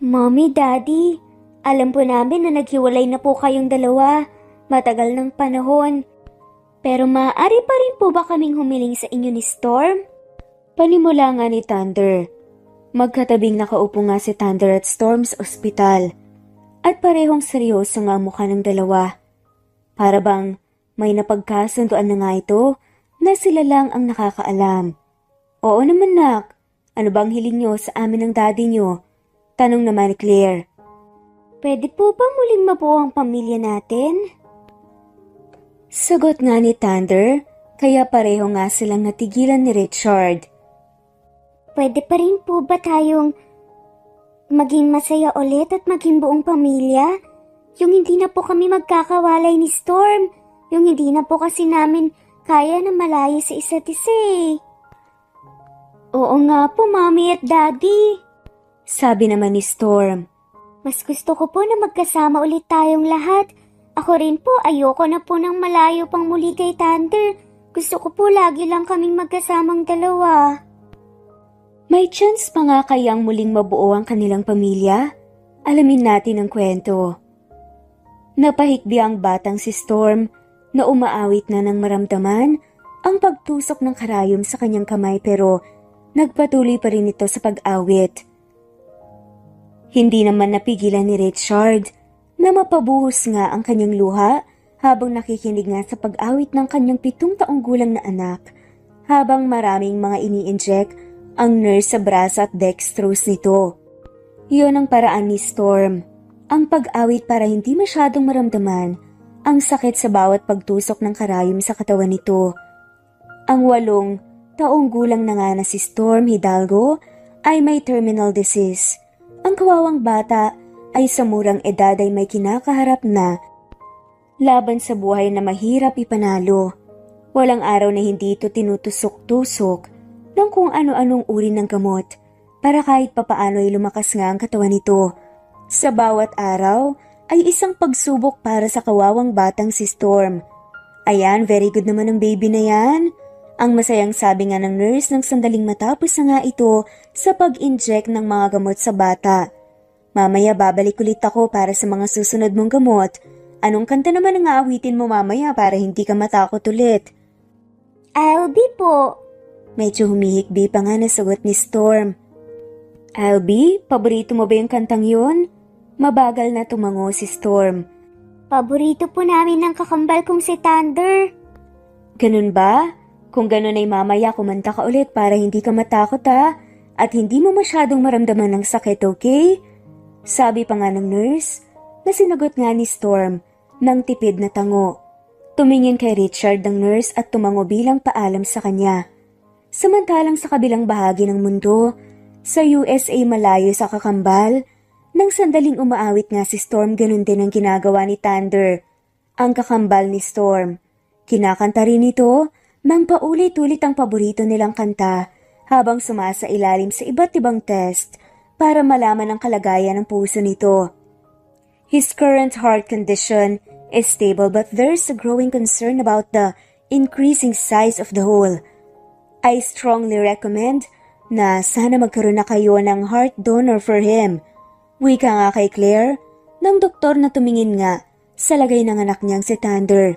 Mommy, Daddy, alam po namin na naghiwalay na po kayong dalawa. Matagal ng panahon. Pero maaari pa rin po ba kaming humiling sa inyo ni Storm? Panimula nga ni Thunder. Magkatabing nakaupo nga si Thunder at Storm sa ospital. At parehong seryoso nga ang mukha ng dalawa. Para bang may napagkasunduan na nga ito na sila lang ang nakakaalam. Oo naman nak, ano bang hiling nyo sa amin ng daddy nyo? Tanong naman ni Claire. Pwede po ba muling mabuo ang pamilya natin? Sagot nga ni Thunder, kaya pareho nga silang natigilan ni Richard. Pwede pa rin po ba tayong maging masaya ulit at maging buong pamilya? Yung hindi na po kami magkakawalay ni Storm. Yung hindi na po kasi namin kaya na malayo sa isa't isa eh. Oo nga po, Mommy at Daddy. Sabi naman ni Storm. Mas gusto ko po na magkasama ulit tayong lahat. Ako rin po, ayoko na po ng malayo pang muli kay Thunder. Gusto ko po lagi lang kaming magkasamang dalawa. May chance pa nga kayang muling mabuo ang kanilang pamilya? Alamin natin ang kwento. Napahikbi ang batang si Storm na umaawit na ng maramdaman ang pagtusok ng karayom sa kanyang kamay pero nagpatuloy pa rin ito sa pag-awit. Hindi naman napigilan ni Richard na mapabuhos nga ang kanyang luha habang nakikinig nga sa pag-awit ng kanyang 7 taong gulang na anak habang maraming mga ini-inject ang nurse sa braso at dextrose nito. Iyon ang paraan ni Storm, ang pag-awit para hindi masyadong maramdaman ang sakit sa bawat pagtusok ng karayom sa katawan nito. Ang 8 taong gulang na nga na si Storm Hidalgo ay may terminal disease. Ang kawawang bata ay sa murang edad ay may kinakaharap na laban sa buhay na mahirap ipanalo. Walang araw na hindi ito tinutusok-tusok ng kung ano-anong uri ng gamot para kahit papaano ay lumakas nga ang katawan nito. Sa bawat araw ay isang pagsubok para sa kawawang batang si Storm. Ayan, very good naman ang baby na yan. Ang masayang sabi nga ng nurse nang sandaling matapos na nga ito sa pag-inject ng mga gamot sa bata. Mamaya babalik ulit ako para sa mga susunod mong gamot. Anong kanta naman ang aawitin mo mamaya para hindi ka matakot ulit? I'll be po. Medyo humihikbi pa nga na sagot ni Storm. I'll be? Paborito mo ba yung kantang yun? Mabagal na tumango si Storm. Paborito po namin ng kakambal kong si Thunder. Ganun ba? Kung ganun ay mamaya kumanta ka ulit para hindi ka matakot ha, at hindi mo masyadong maramdaman ng sakit, okay? Sabi pa nga ng nurse na sinagot nga ni Storm ng tipid na tango. Tumingin kay Richard ng nurse at tumango bilang paalam sa kanya. Samantalang sa kabilang bahagi ng mundo, sa USA malayo sa kakambal, nang sandaling umaawit nga si Storm ganun din ang ginagawa ni Thunder, ang kakambal ni Storm. Kinakanta rin ito nang paulit-ulit ang paborito nilang kanta habang sumasa ilalim sa iba't ibang test para malaman ang kalagayan ng puso nito. His current heart condition is stable but there's a growing concern about the increasing size of the hole. I strongly recommend na sana magkaroon na kayo ng heart donor for him. Wika nga kay Claire ng doktor na tumingin nga sa lagay ng anak niyang si Thunder.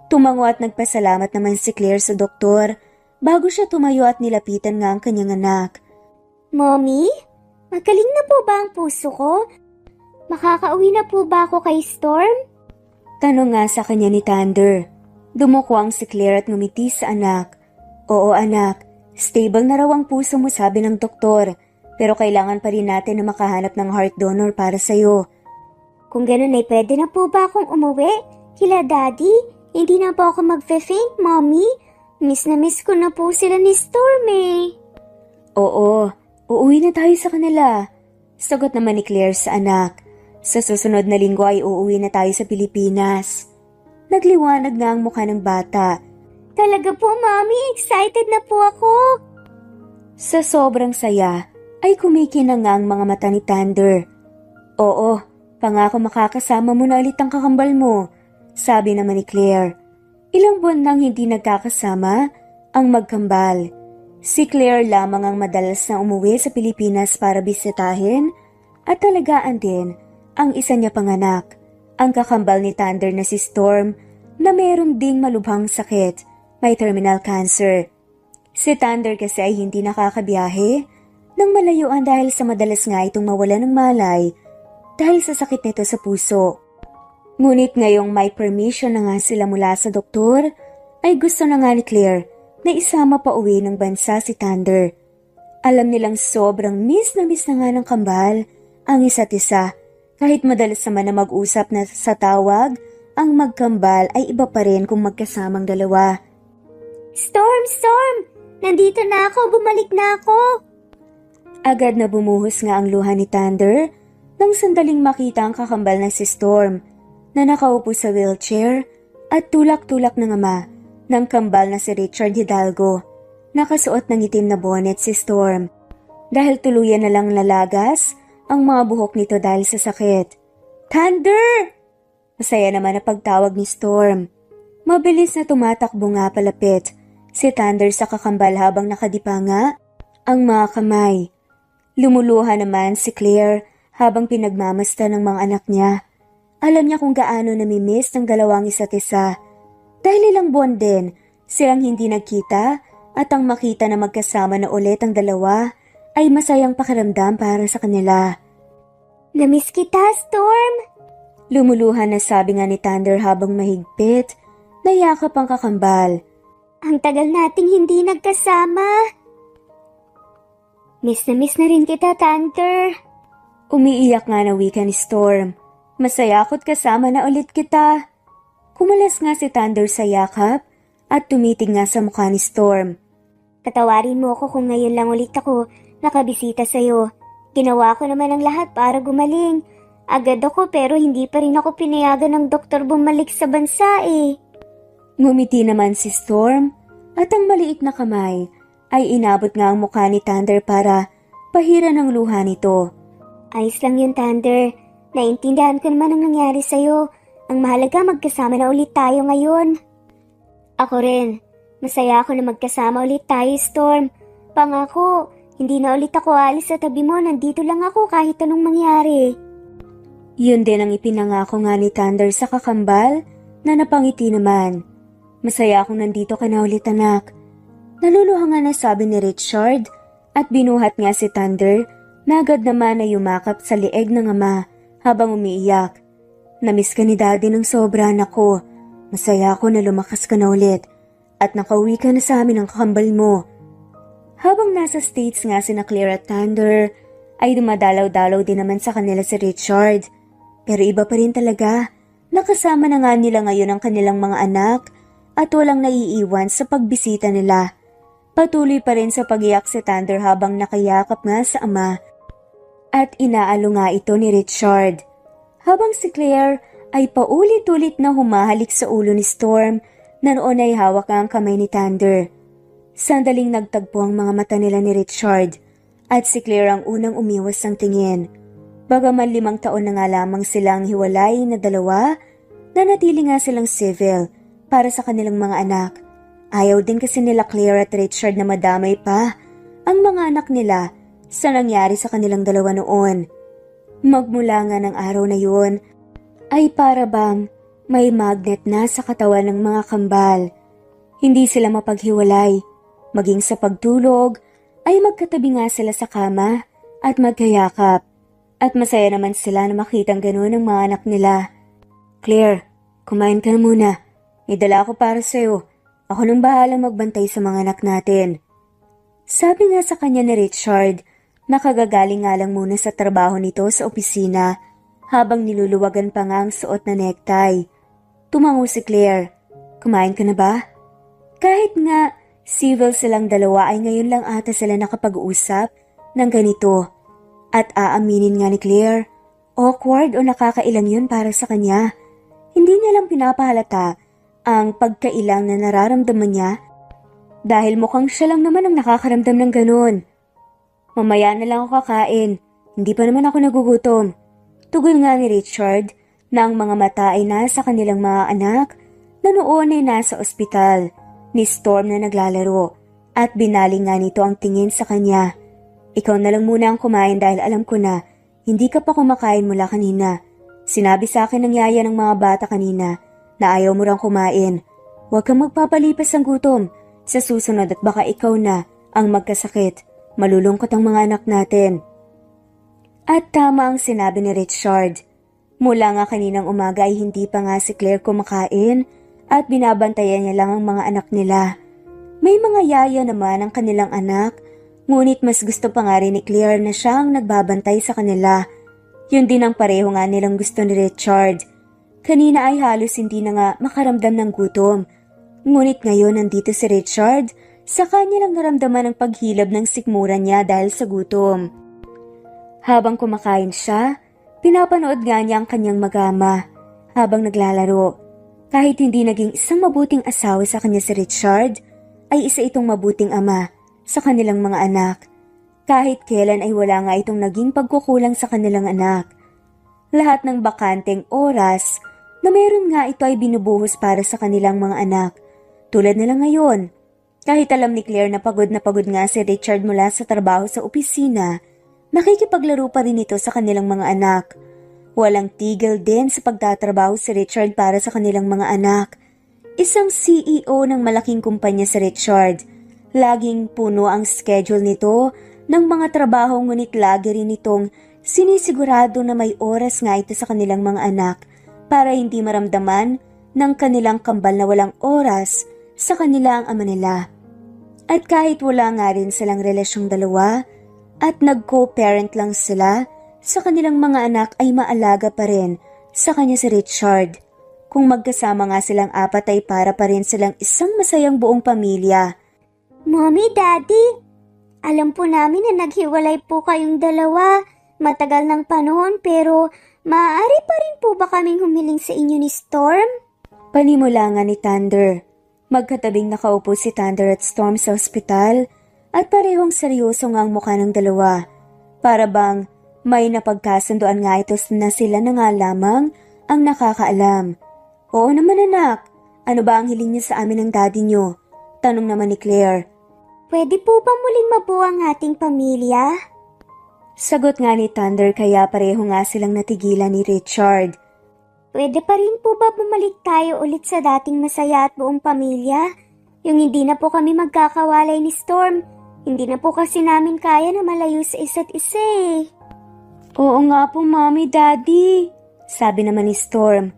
Tumango at nagpasalamat naman si Claire sa doktor bago siya tumayo at nilapitan nga ang kanyang anak. Mommy, magaling na po ba ang puso ko? Makakauwi na po ba ako kay Storm? Tanong nga sa kanya ni Thunder. Dumukwang si Claire at ngumiti sa anak. Oo anak, stable na raw ang puso mo sabi ng doktor, pero kailangan pa rin natin na makahanap ng heart donor para sa'yo. Kung ganun ay pwede na po ba akong umuwi? Kila Daddy? Hindi na po ako magfe-faint, Mommy. Miss na miss ko na po sila ni Storm eh. Oo, uuwi na tayo sa kanila. Sagot naman ni Claire sa anak. Sa susunod na linggo ay uuwi na tayo sa Pilipinas. Nagliwanag nga ang mukha ng bata. Talaga po, Mommy. Excited na po ako. Sa sobrang saya, ay kumikinang nga ang mga mata ni Thunder. Oo, pangako makakasama mo na ulit ang kakambal mo. Sabi naman ni Claire. Ilang buwan nang hindi nagkakasama ang magkambal. Si Claire lamang ang madalas na umuwi sa Pilipinas para bisitahin At talagaan din ang isa niya pang anak, ang kakambal ni Thunder na si Storm na meron ding malubhang sakit, may terminal cancer. Si Thunder kasi ay hindi nakakabiyahe nang malayuan dahil sa madalas nga itong mawala ng malay dahil sa sakit nito sa puso. Ngunit ngayong may permission na nga sila mula sa doktor, ay gusto na nga ni Claire na isama pa uwi ng bansa si Thunder. Alam nilang sobrang miss na nga ng kambal ang isa't isa. Kahit madalas naman na mag-usap na sa tawag, ang magkambal ay iba pa rin kung magkasamang dalawa. Storm! Storm! Nandito na ako! Bumalik na ako! Agad na bumuhos nga ang luha ni Thunder nang sandaling makita ang kakambal na si Storm na nakaupo sa wheelchair at tulak-tulak ng ama ng kambal na si Richard Hidalgo. Nakasuot ng itim na bonnet si Storm dahil tuluyan na lang lalagas ang mga buhok nito dahil sa sakit. Thunder! Masaya naman na pagtawag ni Storm. Mabilis na tumatakbo nga palapit si Thunder sa kakambal habang nakadipa nga ang mga kamay. Lumuluha naman si Claire habang pinagmamasta ng mga anak niya. Alam niya kung gaano namimiss ng dalawang isa't isa. Dahil ilang buwan din silang hindi nagkita at ang makita na magkasama na ulit ang dalawa ay masayang pakiramdam para sa kanila. Namiss kita, Storm! Lumuluhan na sabi nga ni Thunder habang mahigpit na yakap ang kakambal. Ang tagal nating hindi nagkasama. Miss na rin kita, Thunder. Umiiyak nga na wika ni Storm. Masaya ako't kasama na ulit kita. Kumalas nga si Thunder sa yakap at tumitig nga sa mukha ni Storm. Katawarin mo ako kung ngayon lang ulit ako nakabisita sa'yo. Ginawa ko naman ang lahat para gumaling. Agad ako pero hindi pa rin ako pinayagan ng doktor bumalik sa bansa eh. Ngumiti naman si Storm at ang maliit na kamay ay inabot nga ang mukha ni Thunder para pahiran ang luha nito. Ayos lang yun, Thunder. Naintindihan ko naman ang nangyari sa'yo. Ang mahalaga magkasama na ulit tayo ngayon. Ako rin. Masaya ako na magkasama ulit tayo, Storm. Pangako, hindi na ulit ako alis sa tabi mo. Nandito lang ako kahit anong mangyari. Yun din ang ipinangako nga ni Thunder sa kakambal na napangiti naman. Masaya akong nandito ka na ulit, anak. Naluluha nga na sabi ni Richard at binuhat nga si Thunder na agad naman na yumakap sa lieg ng ama habang umiiyak. Namiss ka ni Daddy ng sobra, anak ko. Masaya ako na lumakas ka na ulit at nakauwi ka na sa amin ang kakambal mo. Habang nasa States nga sina Claire at Thunder, ay dumadalaw-dalaw din naman sa kanila si Richard. Pero iba pa rin talaga. Nakasama na nga nila ngayon ang kanilang mga anak at walang naiiwan sa pagbisita nila. Patuloy pa rin sa pag-iyak si Thunder habang nakayakap nga sa ama. At inaalo nga ito ni Richard. Habang si Claire ay paulit-ulit na humahalik sa ulo ni Storm na noon ay hawak ang kamay ni Thunder. Sandaling nagtagpo ang mga mata nila ni Richard at si Claire ang unang umiwas ng tingin. Bagaman 5 taon na nga lamang silang hiwalay na dalawa, nanatili nga silang civil para sa kanilang mga anak. Ayaw din kasi nila Claire at Richard na madamay pa ang mga anak nila sa nangyari sa kanilang dalawa noon. Magmula nga ng araw na yun, ay para bang may magnet na sa katawan ng mga kambal. Hindi sila mapaghiwalay. Maging sa pagtulog, ay magkatabi nga sila sa kama at magkayakap. At masaya naman sila na makitang gano'n ng mga anak nila. Claire, kumain ka na muna. May dala ako para sa'yo. Ako nang bahala magbantay sa mga anak natin. Sabi nga sa kanya ni Richard, nakagagaling nga lang muna sa trabaho nito sa opisina habang niluluwagan pa nga ang suot na necktie. Tumango si Claire. Kumain ka na ba? Kahit nga civil silang dalawa ay ngayon lang ata sila nakapag-uusap ng ganito. At aaminin nga ni Claire, awkward o nakakailang yun para sa kanya. Hindi niya lang pinapahalata ang pagkailang na nararamdaman niya dahil mukhang siya lang naman ang nakakaramdam ng ganun. Mamaya na lang ako kakain, hindi pa naman ako nagugutom. Tugon nga ni Richard na ang mga mata ay nasa kanilang mga anak na noon ay nasa ospital ni Storm na naglalaro at binaling nga nito ang tingin sa kanya. Ikaw na lang muna ang kumain dahil alam ko na hindi ka pa kumakain mula kanina. Sinabi sa akin ng yaya ng mga bata kanina na ayaw mo rang kumain. Huwag kang magpapalipas ng gutom. Sa susunod at baka ikaw na ang magkasakit. Malulungkot ang mga anak natin. At tama ang sinabi ni Richard. Mula nga kaninang umaga ay hindi pa nga si Claire kumakain at binabantayan niya lang ang mga anak nila. May mga yaya naman ang kanilang anak, ngunit mas gusto pa nga rin ni Claire na siya ang nagbabantay sa kanila. Yun din ang pareho nga nilang gusto ni Richard. Kanina ay halos hindi na nga makaramdam ng gutom. Ngunit ngayon nandito si Richard, sa kanya lang naramdaman ang paghilab ng sikmuran niya dahil sa gutom. Habang kumakain siya, pinapanood nga niya ang kanyang mag-ama habang naglalaro. Kahit hindi naging isang mabuting asawa sa kanya si Richard, ay isa itong mabuting ama sa kanilang mga anak. Kahit kailan ay wala nga itong naging pagkukulang sa kanilang anak. Lahat ng bakanteng oras na meron nga ito ay binubuhos para sa kanilang mga anak. Tulad nila ngayon, kahit alam ni Claire na pagod nga si Richard mula sa trabaho sa opisina, nakikipaglaro pa rin ito sa kanilang mga anak. Walang tigil din sa pagtatrabaho si Richard para sa kanilang mga anak. Isang CEO ng malaking kumpanya si Richard. Laging puno ang schedule nito ng mga trabaho, ngunit lagi rin itong sinisigurado na may oras nga ito sa kanilang mga anak para hindi maramdaman ng kanilang kambal na walang oras sa kanilang ama nila. At kahit wala nga rin silang relasyong dalawa at nag-co-parent lang sila sa kanilang mga anak, ay maalaga pa rin sa kanya si Richard. Kung magkasama nga silang apat ay para pa rin silang isang masayang buong pamilya. Mommy, Daddy, alam po namin na naghiwalay po kayong dalawa. Matagal ng panahon, pero maaari pa rin po ba kaming humiling sa inyo ni Storm? Panimula nga ni Thunder. Magkatabing nakaupo si Thunder at Storm sa ospital at parehong seryoso nga ang mukha ng dalawa. Para bang may napagkasunduan nga ito na sila na nga lamang ang nakakaalam. Oo naman anak, ano ba ang hiling niyo sa amin ng daddy niyo? Tanong naman ni Claire. Pwede po ba muling mabuo ang ating pamilya? Sagot nga ni Thunder, kaya pareho nga silang natigilan ni Richard. Pwede pa rin po ba bumalik tayo ulit sa dating masaya at buong pamilya? Yung hindi na po kami magkakawalay ni Storm. Hindi na po kasi namin kaya na malayo sa isa't isa eh. Oo nga po, Mommy, Daddy, sabi naman ni Storm.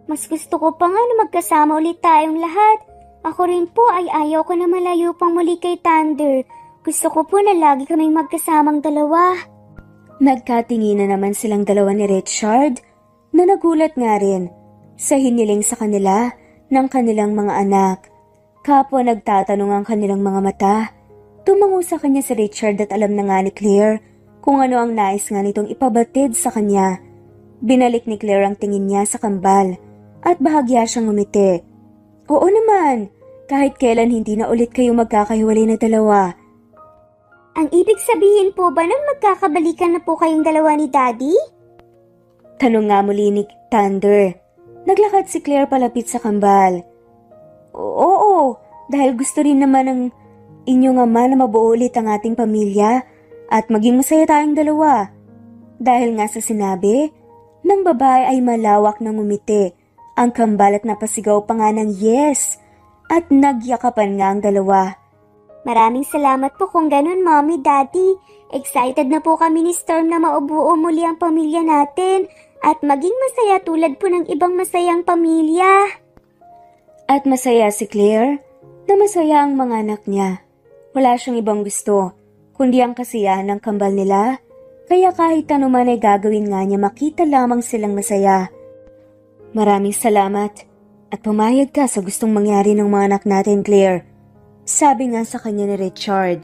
Mas gusto ko pa nga na magkasama ulit tayong lahat. Ako rin po ay ayaw ko na malayo pang muli kay Thunder. Gusto ko po na lagi kaming magkasamang dalawa. Nagkatinginan naman silang dalawa ni Richard na nagulat nga rin sa hiniling sa kanila ng kanilang mga anak. Kapwa nagtatanong ang kanilang mga mata. Tumango sa kanya si Richard at alam na nga ni Claire kung ano ang nais nga nitong ipabatid sa kanya. Binalik ni Claire ang tingin niya sa kambal at bahagya siyang ngumiti. Oo naman, kahit kailan hindi na ulit kayo magkakahiwalay na dalawa. Ang ibig sabihin po ba nang magkakabalikan na po kayong dalawa ni Daddy? Tanong nga muli ni Thunder. Naglakad si Claire palapit sa kambal. Oo, dahil gusto rin naman ng inyong ama na mabuo ulit ang ating pamilya at maging masaya tayong dalawa. Dahil nga sa sinabi ng babae ay malawak na ngumiti ang kambal at napasigaw pa nga ng yes at nagyakapan nga ang dalawa. Maraming salamat po kung ganun, Mommy, Daddy. Excited na po kami ni Storm na maubuo muli ang pamilya natin at maging masaya tulad po ng ibang masayang pamilya. At masaya si Claire na masaya ang mga anak niya. Wala siyang ibang gusto, kundi ang kasiyahan ng kambal nila. Kaya kahit ano man ay gagawin nga niya, makita lamang silang masaya. Maraming salamat at pumayag ka sa gustong mangyari ng mga anak natin, Claire. Sabi nga sa kanya ni Richard.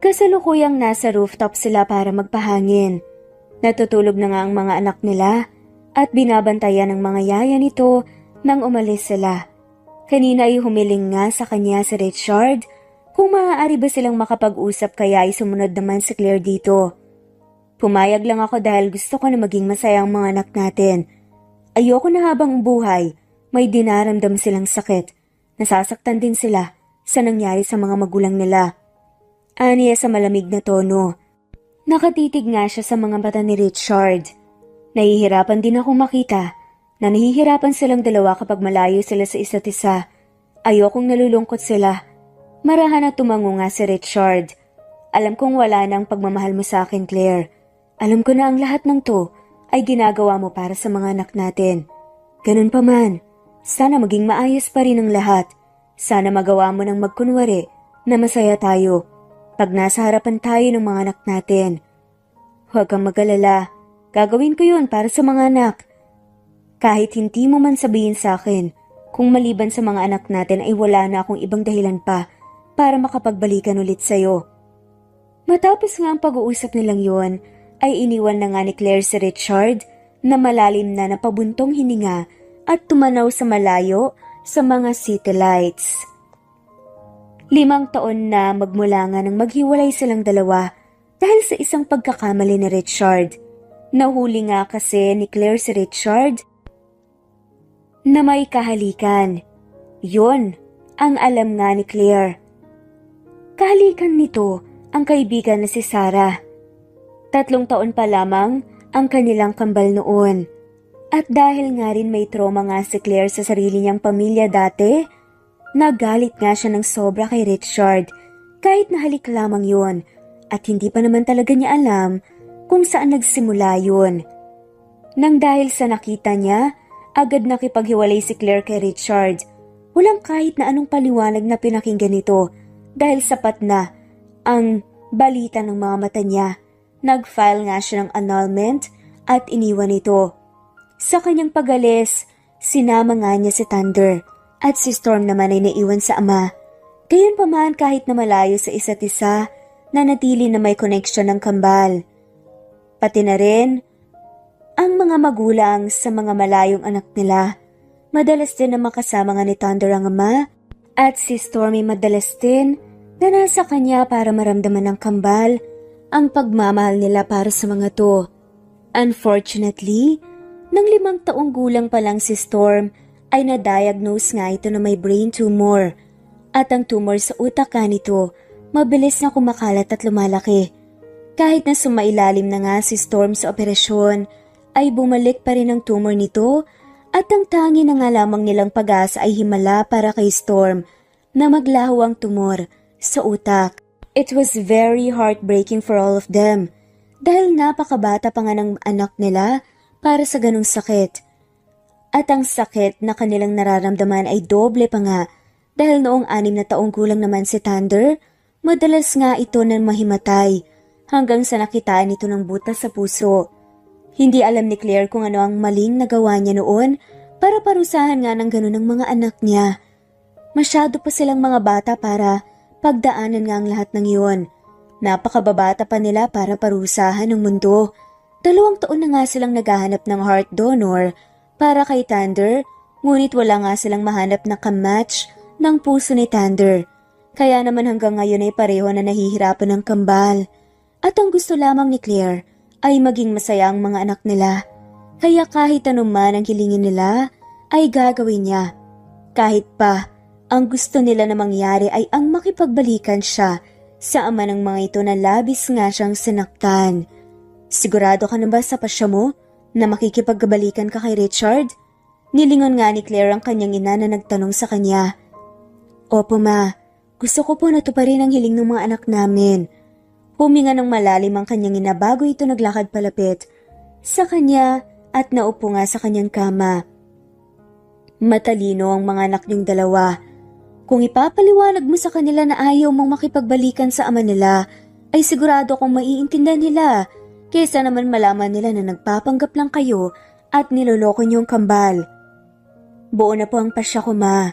Kasalukuyang nasa rooftop sila para magpahangin. Natutulog na nga ang mga anak nila at binabantayan ng mga yaya nito nang umalis sila. Kanina ay humiling nga sa kanya si Richard kung maaari ba silang makapag-usap, kaya ay sumunod naman si Claire dito. Pumayag lang ako dahil gusto ko na maging masaya ang mga anak natin. Ayoko na habang buhay may dinaramdam silang sakit. Nasasaktan din sila sa nangyari sa mga magulang nila. Aniya sa malamig na tono. Nakatitig nga siya sa mga mata ni Richard. Nahihirapan din akong makita na nahihirapan silang dalawa kapag malayo sila sa isa't isa. Ayokong nalulungkot sila. Marahan na tumango nga si Richard. Alam kong wala nang pagmamahal mo sa akin, Claire. Alam ko na ang lahat ng to ay ginagawa mo para sa mga anak natin. Ganun pa man, sana maging maayos pa rin ang lahat. Sana magawa mo ng magkunwari na masaya tayo pag nasa harapan tayo ng mga anak natin. Huwag kang mag-alala, gagawin ko yun para sa mga anak. Kahit hindi mo man sabihin sa akin, kung maliban sa mga anak natin ay wala na akong ibang dahilan pa para makapagbalikan ulit sa'yo. Matapos nga ang pag-uusap nilang yun, ay iniwan na nga ni Claire si Richard na malalim na napabuntong hininga at tumanaw sa malayo sa mga city lights. 5 taon na magmula nga nang maghiwalay silang dalawa dahil sa isang pagkakamali ni Richard. Nahuli nga kasi ni Claire si Richard na may kahalikan. Yun ang alam nga ni Claire. Kahalikan nito ang kaibigan na si Sarah. 3 taon pa lamang ang kanilang kambal noon. At dahil nga rin may trauma nga si Claire sa sarili niyang pamilya dati, nagalit nga siya ng sobra kay Richard kahit nahalik lamang yun at hindi pa naman talaga niya alam kung saan nagsimula yun. Nang dahil sa nakita niya, agad nakipaghiwalay si Claire kay Richard. Walang kahit na anong paliwanag na pinakinggan nito dahil sapat na ang balita ng mga mata niya. Nag-file nga siya ng annulment at iniwan ito. Sa kanyang pag-alis, sinama nga niya si Thunder at si Storm naman ay naiwan sa ama. Gayunpaman kahit na malayo sa isa't isa, nanatili na may connection ng kambal. Pati na rin ang mga magulang sa mga malayong anak nila. Madalas din na makasama nga ni Thunder ang ama at si Stormy madalas din na nasa kanya para maramdaman ng kambal ang pagmamahal nila para sa mga to. Unfortunately, nang 5 taong gulang pa lang si Storm ay na-diagnose nga ito na may brain tumor at ang tumor sa utak nito mabilis na kumakalat at lumalaki. Kahit na sumailalim na nga si Storm sa operasyon ay bumalik pa rin ang tumor nito at ang tangi na nga lamang nilang pag-asa ay himala para kay Storm na maglaho ang tumor sa utak. It was very heartbreaking for all of them dahil napakabata pa nga ng anak nila para sa ganong sakit. At ang sakit na kanilang nararamdaman ay doble pa nga dahil noong 6 na taong gulang naman si Thunder, madalas nga ito na mahimatay hanggang sa nakitaan ito ng butas sa puso. Hindi alam ni Claire kung ano ang maling nagawa niya noon para parusahan nga ng ganun ang mga anak niya. Masyado pa silang mga bata para pagdaanan nga ang lahat ng iyon. Napakababata pa nila para parusahan ng mundo. 2 taon na nga silang naghahanap ng heart donor para kay Thunder, ngunit wala nga silang mahanap na kamatch ng puso ni Thunder. Kaya naman hanggang ngayon ay pareho na nahihirapan ng kambal. At ang gusto lamang ni Claire ay maging masaya ang mga anak nila. Kaya kahit anuman ang hilingin nila ay gagawin niya. Kahit pa, ang gusto nila na mangyari ay ang makipagbalikan siya sa ama ng mga ito na labis nga siyang sinaktan. Sigurado ka na ba sa pasya mo na makikipagbalikan ka kay Richard? Nilingon nga ni Claire ang kanyang ina na nagtanong sa kanya. Opo ma, gusto ko po natuparin ang hiling ng mga anak namin. Huminga ng malalim ang kanyang ina bago ito naglakad palapit sa kanya at naupo nga sa kanyang kama. Matalino ang mga anak niyong dalawa. Kung ipapaliwanag mo sa kanila na ayaw mong makipagbalikan sa ama nila, ay sigurado kong maiintindihan nila kaysa naman malaman nila na nagpapanggap lang kayo at niloloko niyong kambal. Buo na po ang pasya ko ma.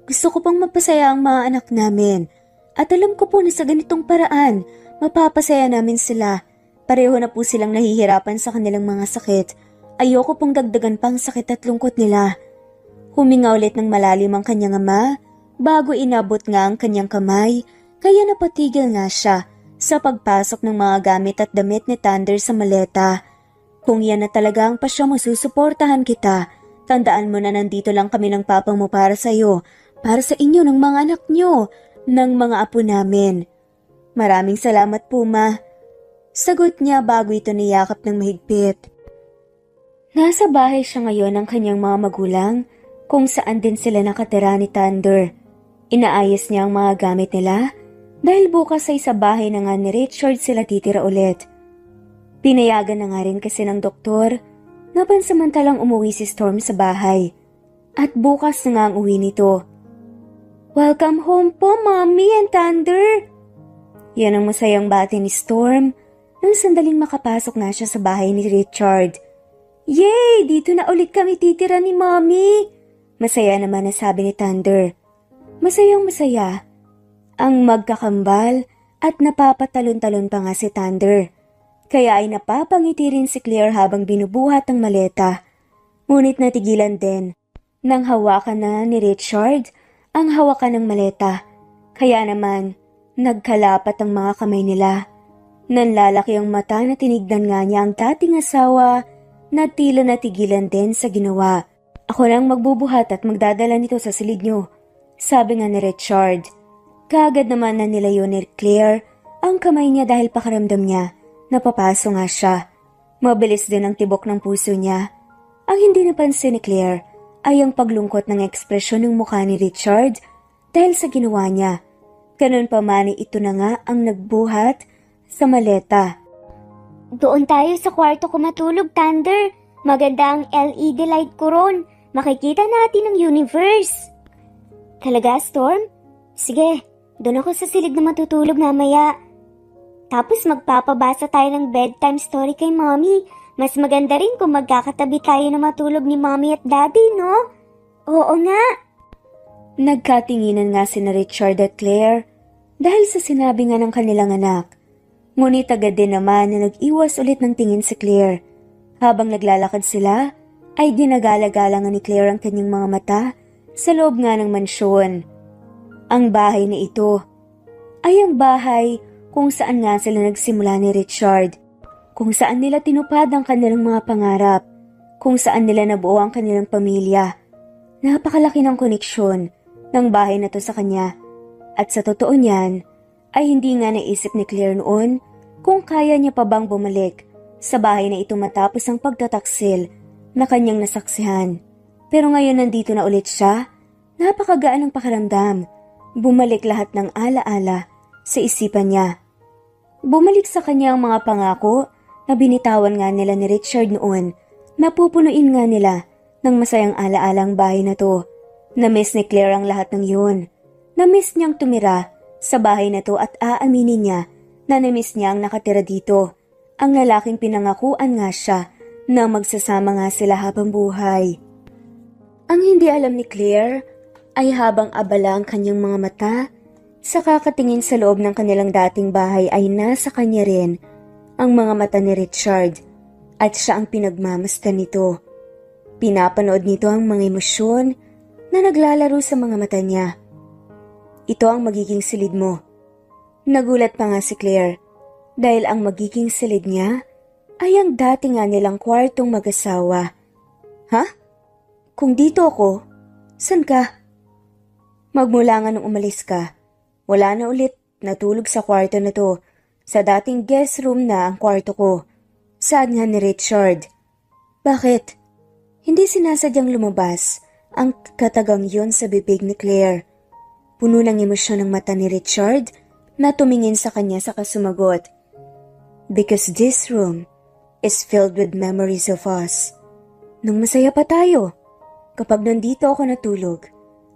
Gusto ko pang mapasaya ang mga anak namin. At alam ko po na sa ganitong paraan, mapapasaya namin sila. Pareho na po silang nahihirapan sa kanilang mga sakit. Ayoko pong dagdagan pang sakit at lungkot nila. Huminga ulit ng malalim ang kanyang ama bago inabot nga ang kanyang kamay, kaya napatigil nga siya sa pagpasok ng mga gamit at damit ni Thunder sa maleta. Kung yan na talaga ang pasya mo, susuportahan kita. Tandaan mo na nandito lang kami ng papa mo para sa iyo, para sa inyo ng mga anak nyo, ng mga apo namin. Maraming salamat po ma. Sagot niya bago ito niyakap ng mahigpit. Nasa bahay siya ngayon ng kanyang mga magulang kung saan din sila nakatira ni Thunder. Inaayos niya ang mga gamit nila dahil bukas ay sa bahay na nga ni Richard sila titira ulit. Pinayagan na nga rin kasi ng doktor na pansamantalang umuwi si Storm sa bahay at bukas na nga ang uwi nito. "Welcome home po, Mommy and Thunder!" Yan ang masayang bati ni Storm nang sandaling makapasok na siya sa bahay ni Richard. "Yay! Dito na ulit kami titira ni Mommy!" Masaya naman na sabi ni Thunder. Masayang masaya ang magkakambal at napapatalon-talon pa nga si Thunder. Kaya ay napapangiti rin si Claire habang binubuhat ang maleta. Ngunit natigilan din nang hawakan na ni Richard ang hawakan ng maleta. Kaya naman nagkalapat ang mga kamay nila. Nanlalaki ang mata na tinignan nga niya ang dating asawa na tila natigilan din sa ginawa. "Ako nang magbubuhat at magdadala nito sa silid niyo," sabi nga ni Richard. Kaagad naman na nilayo ni Claire ang kamay niya dahil pakaramdam niya napapaso nga siya. Mabilis din ang tibok ng puso niya. Ang hindi napansin ni Claire ay ang paglungkot ng ekspresyon ng mukha ni Richard dahil sa ginawa niya. Ganun pa man ito na nga ang nagbuhat sa maleta. Doon tayo sa kwarto ko matulog, Thunder. Maganda ang LED light ko ron. Makikita natin ang universe. Talaga, Storm? Sige, doon ako sa silid na matutulog mamaya. Tapos magpapabasa tayo ng bedtime story kay Mommy. Mas maganda rin kung magkakatabi tayo na matulog ni Mommy at Daddy, no? Oo nga. Nagkatinginan nga sina Richard at Claire dahil sa sinabi nga ng kanilang anak. Ngunit agad din naman na nag-iwas ulit ng tingin si Claire. Habang naglalakad sila, ay ginagala-gala nga ni Claire ang kanyang mga mata sa loob nga ng mansyon. Ang bahay na ito ay ang bahay kung saan nga sila nagsimula ni Richard, kung saan nila tinupad ang kanilang mga pangarap, kung saan nila nabuo ang kanilang pamilya. Napakalaki ng koneksyon ng bahay na to sa kanya. At sa totoo niyan, ay hindi nga naisip ni Claire noon kung kaya niya pa bang bumalik sa bahay na ito matapos ang pagtataksil na kanyang nasaksihan. Pero ngayon nandito na ulit siya, napakagaan ng pakiramdam. Bumalik lahat ng alaala sa isipan niya. Bumalik sa kanya ang mga pangako na binitawan nga nila ni Richard noon. Napupunuin nga nila ng masayang alaala ang bahay na to. Na-miss ni Claire ang lahat ng yun. Na-miss niyang tumira sa bahay na to at aaminin niya na na-miss niya ang nakatira dito. Ang lalaking pinangakuan nga siya na magsasama nga sila habang buhay. Ang hindi alam ni Claire ay habang abala ang kanyang mga mata, sa kakatingin sa loob ng kanilang dating bahay ay nasa kanya rin ang mga mata ni Richard at siya ang pinagmamasdan nito. Pinapanood nito ang mga emosyon na naglalaro sa mga mata niya. Ito ang magiging silid mo. Nagulat pa nga si Claire dahil ang magiging silid niya ay ang dati nga nilang kwartong mag-asawa. Ha? Kung dito ako, san ka? Magmula nga nung umalis ka, wala na ulit natulog sa kwarto na to. Sa dating guest room na ang kwarto ko. Saan nga ni Richard? Bakit? Hindi sinasadyang lumabas ang katagang yun sa bibig ni Claire. Puno ng emosyon ang mata ni Richard na tumingin sa kanya sa kasumagot. Because this room is filled with memories of us. Nung masaya pa tayo, kapag nandito ako natulog,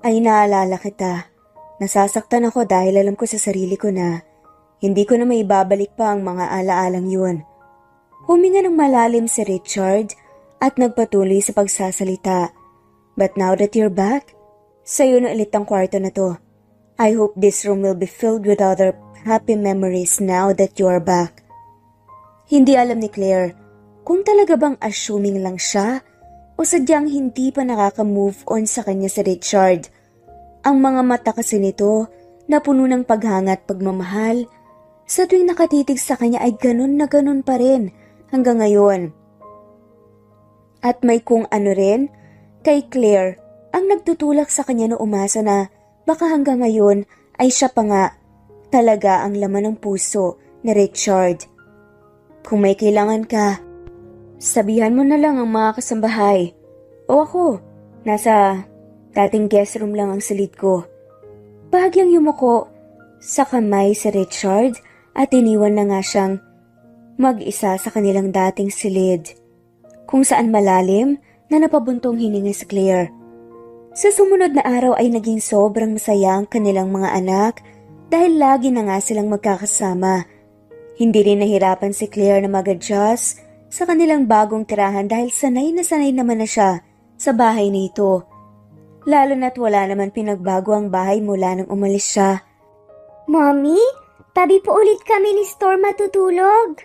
ay naalala kita. Nasasaktan ako dahil alam ko sa sarili ko na hindi ko na maibabalik pa ang mga alaalang yun. Huminga ng malalim si Richard at nagpatuloy sa pagsasalita. But now that you're back, sa'yo na ulit ang kwarto na to. I hope this room will be filled with other happy memories now that you are back. Hindi alam ni Claire kung talaga bang assuming lang siya o sadyang hindi pa nakaka-move on sa kanya si Richard. Ang mga mata kasi nito na puno ng paghanga at pagmamahal, sa tuwing nakatitig sa kanya ay ganun na ganun pa rin hanggang ngayon. At may kung ano rin kay Claire ang nagtutulak sa kanya na umasa na baka hanggang ngayon ay siya pa nga talaga ang laman ng puso ni Richard. Kung may kailangan ka, sabihan mo na lang ang mga kasambahay. O ako, nasa dating guest room lang ang silid ko. Bahagyang yumuko sa kamay si Richard at iniwan na nga siyang mag-isa sa kanilang dating silid, kung saan malalim na napabuntong hininga si Claire. Sa sumunod na araw ay naging sobrang masaya ang kanilang mga anak dahil lagi na nga silang magkakasama. Hindi rin nahirapan si Claire na mag-adjust sa kanilang bagong tirahan dahil sanay naman na siya sa bahay nito. Lalo na't wala naman pinagbago ang bahay mula nang umalis siya. Mommy, tabi po ulit kami ni Storm matutulog.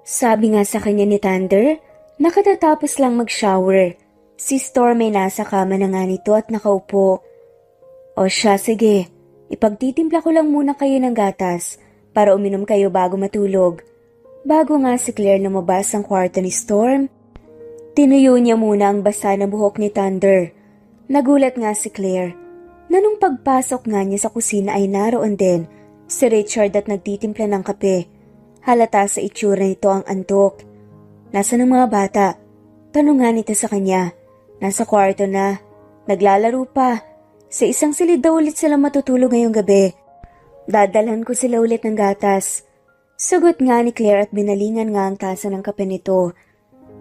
Sabi nga sa kanya ni Thunder, nakatatapos lang mag-shower. Si Storm ay nasa kama na nga nito at nakaupo. O siya, sige. Ipagtitimpla ko lang muna kayo ng gatas para uminom kayo bago matulog. Bago nga si Claire lumabas ang kwarto ni Storm, tinuyo niya muna ang basa na buhok ni Thunder. Nagulat nga si Claire na nung pagpasok nga niya sa kusina ay naroon din si Richard at nagtitimpla ng kape. Halata sa itsura nito ang antok. Nasaan ang mga bata? Tanong nga nito sa kanya. Nasa kwarto na. Naglalaro pa. Sa isang silid daw ulit sila matutulog ngayong gabi. Dadalhan ko sila ulit ng gatas. Sagot nga ni Claire at binalingan nga ang tasa ng kape nito.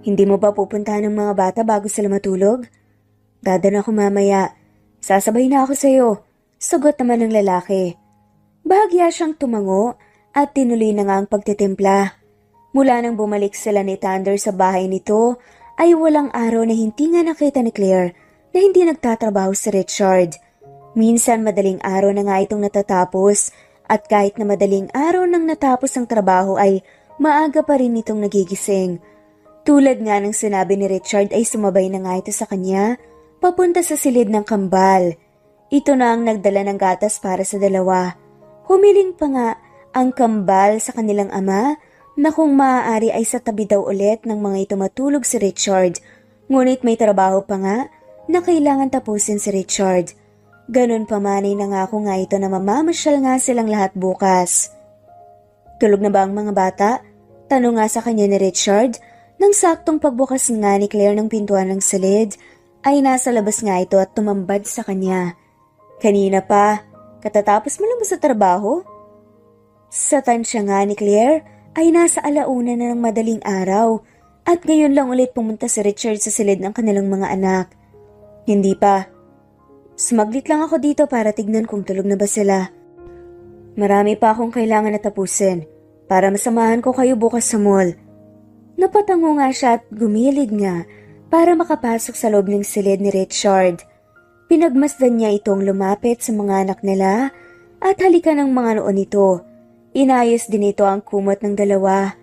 Hindi mo ba pupuntahan ng mga bata bago sila matulog? Dadan ako mamaya. Sasabay na ako sa'yo. Sagot naman ng lalaki. Bahagya siyang tumango at tinuloy na nga ang pagtitimpla. Mula nang bumalik sila ni Thunder sa bahay nito, ay walang araw na hindi nga nakita ni Claire na hindi nagtatrabaho si Richard. Minsan madaling araw na nga itong natatapos at kahit na madaling araw nang natapos ang trabaho ay maaga pa rin itong nagigising. Tulad nga ng sinabi ni Richard ay sumabay na nga ito sa kanya papunta sa silid ng kambal. Ito na ang nagdala ng gatas para sa dalawa. Humiling pa nga ang kambal sa kanilang ama na kung maaari ay sa tabi daw ulit ng mga ito matulog si Richard. Ngunit may trabaho pa nga na kailangan tapusin si Richard. Ganon pa man ay nangako nga ito na mamamasyal nga silang lahat bukas. Tulog na ba ang mga bata? Tanong nga sa kanya ni Richard. Nang saktong pagbukas nga ni Claire ng pintuan ng silid, ay nasa labas nga ito at tumambad sa kanya. Kanina pa, katatapos mo lang ba sa trabaho? Sa tansya nga ni Claire, ay nasa alauna na ng madaling araw at ngayon lang ulit pumunta si Richard sa silid ng kanilang mga anak. Hindi pa. Sumaglit lang ako dito para tignan kung tulog na ba sila. Marami pa akong kailangan na tapusin para masamahan ko kayo bukas sa mall. Napatango nga siya at gumilid nga para makapasok sa loob ng silid ni Richard. Pinagmasdan niya itong lumapit sa mga anak nila at halikan ng mga noon nito. Inayos din ito ang kumot ng dalawa.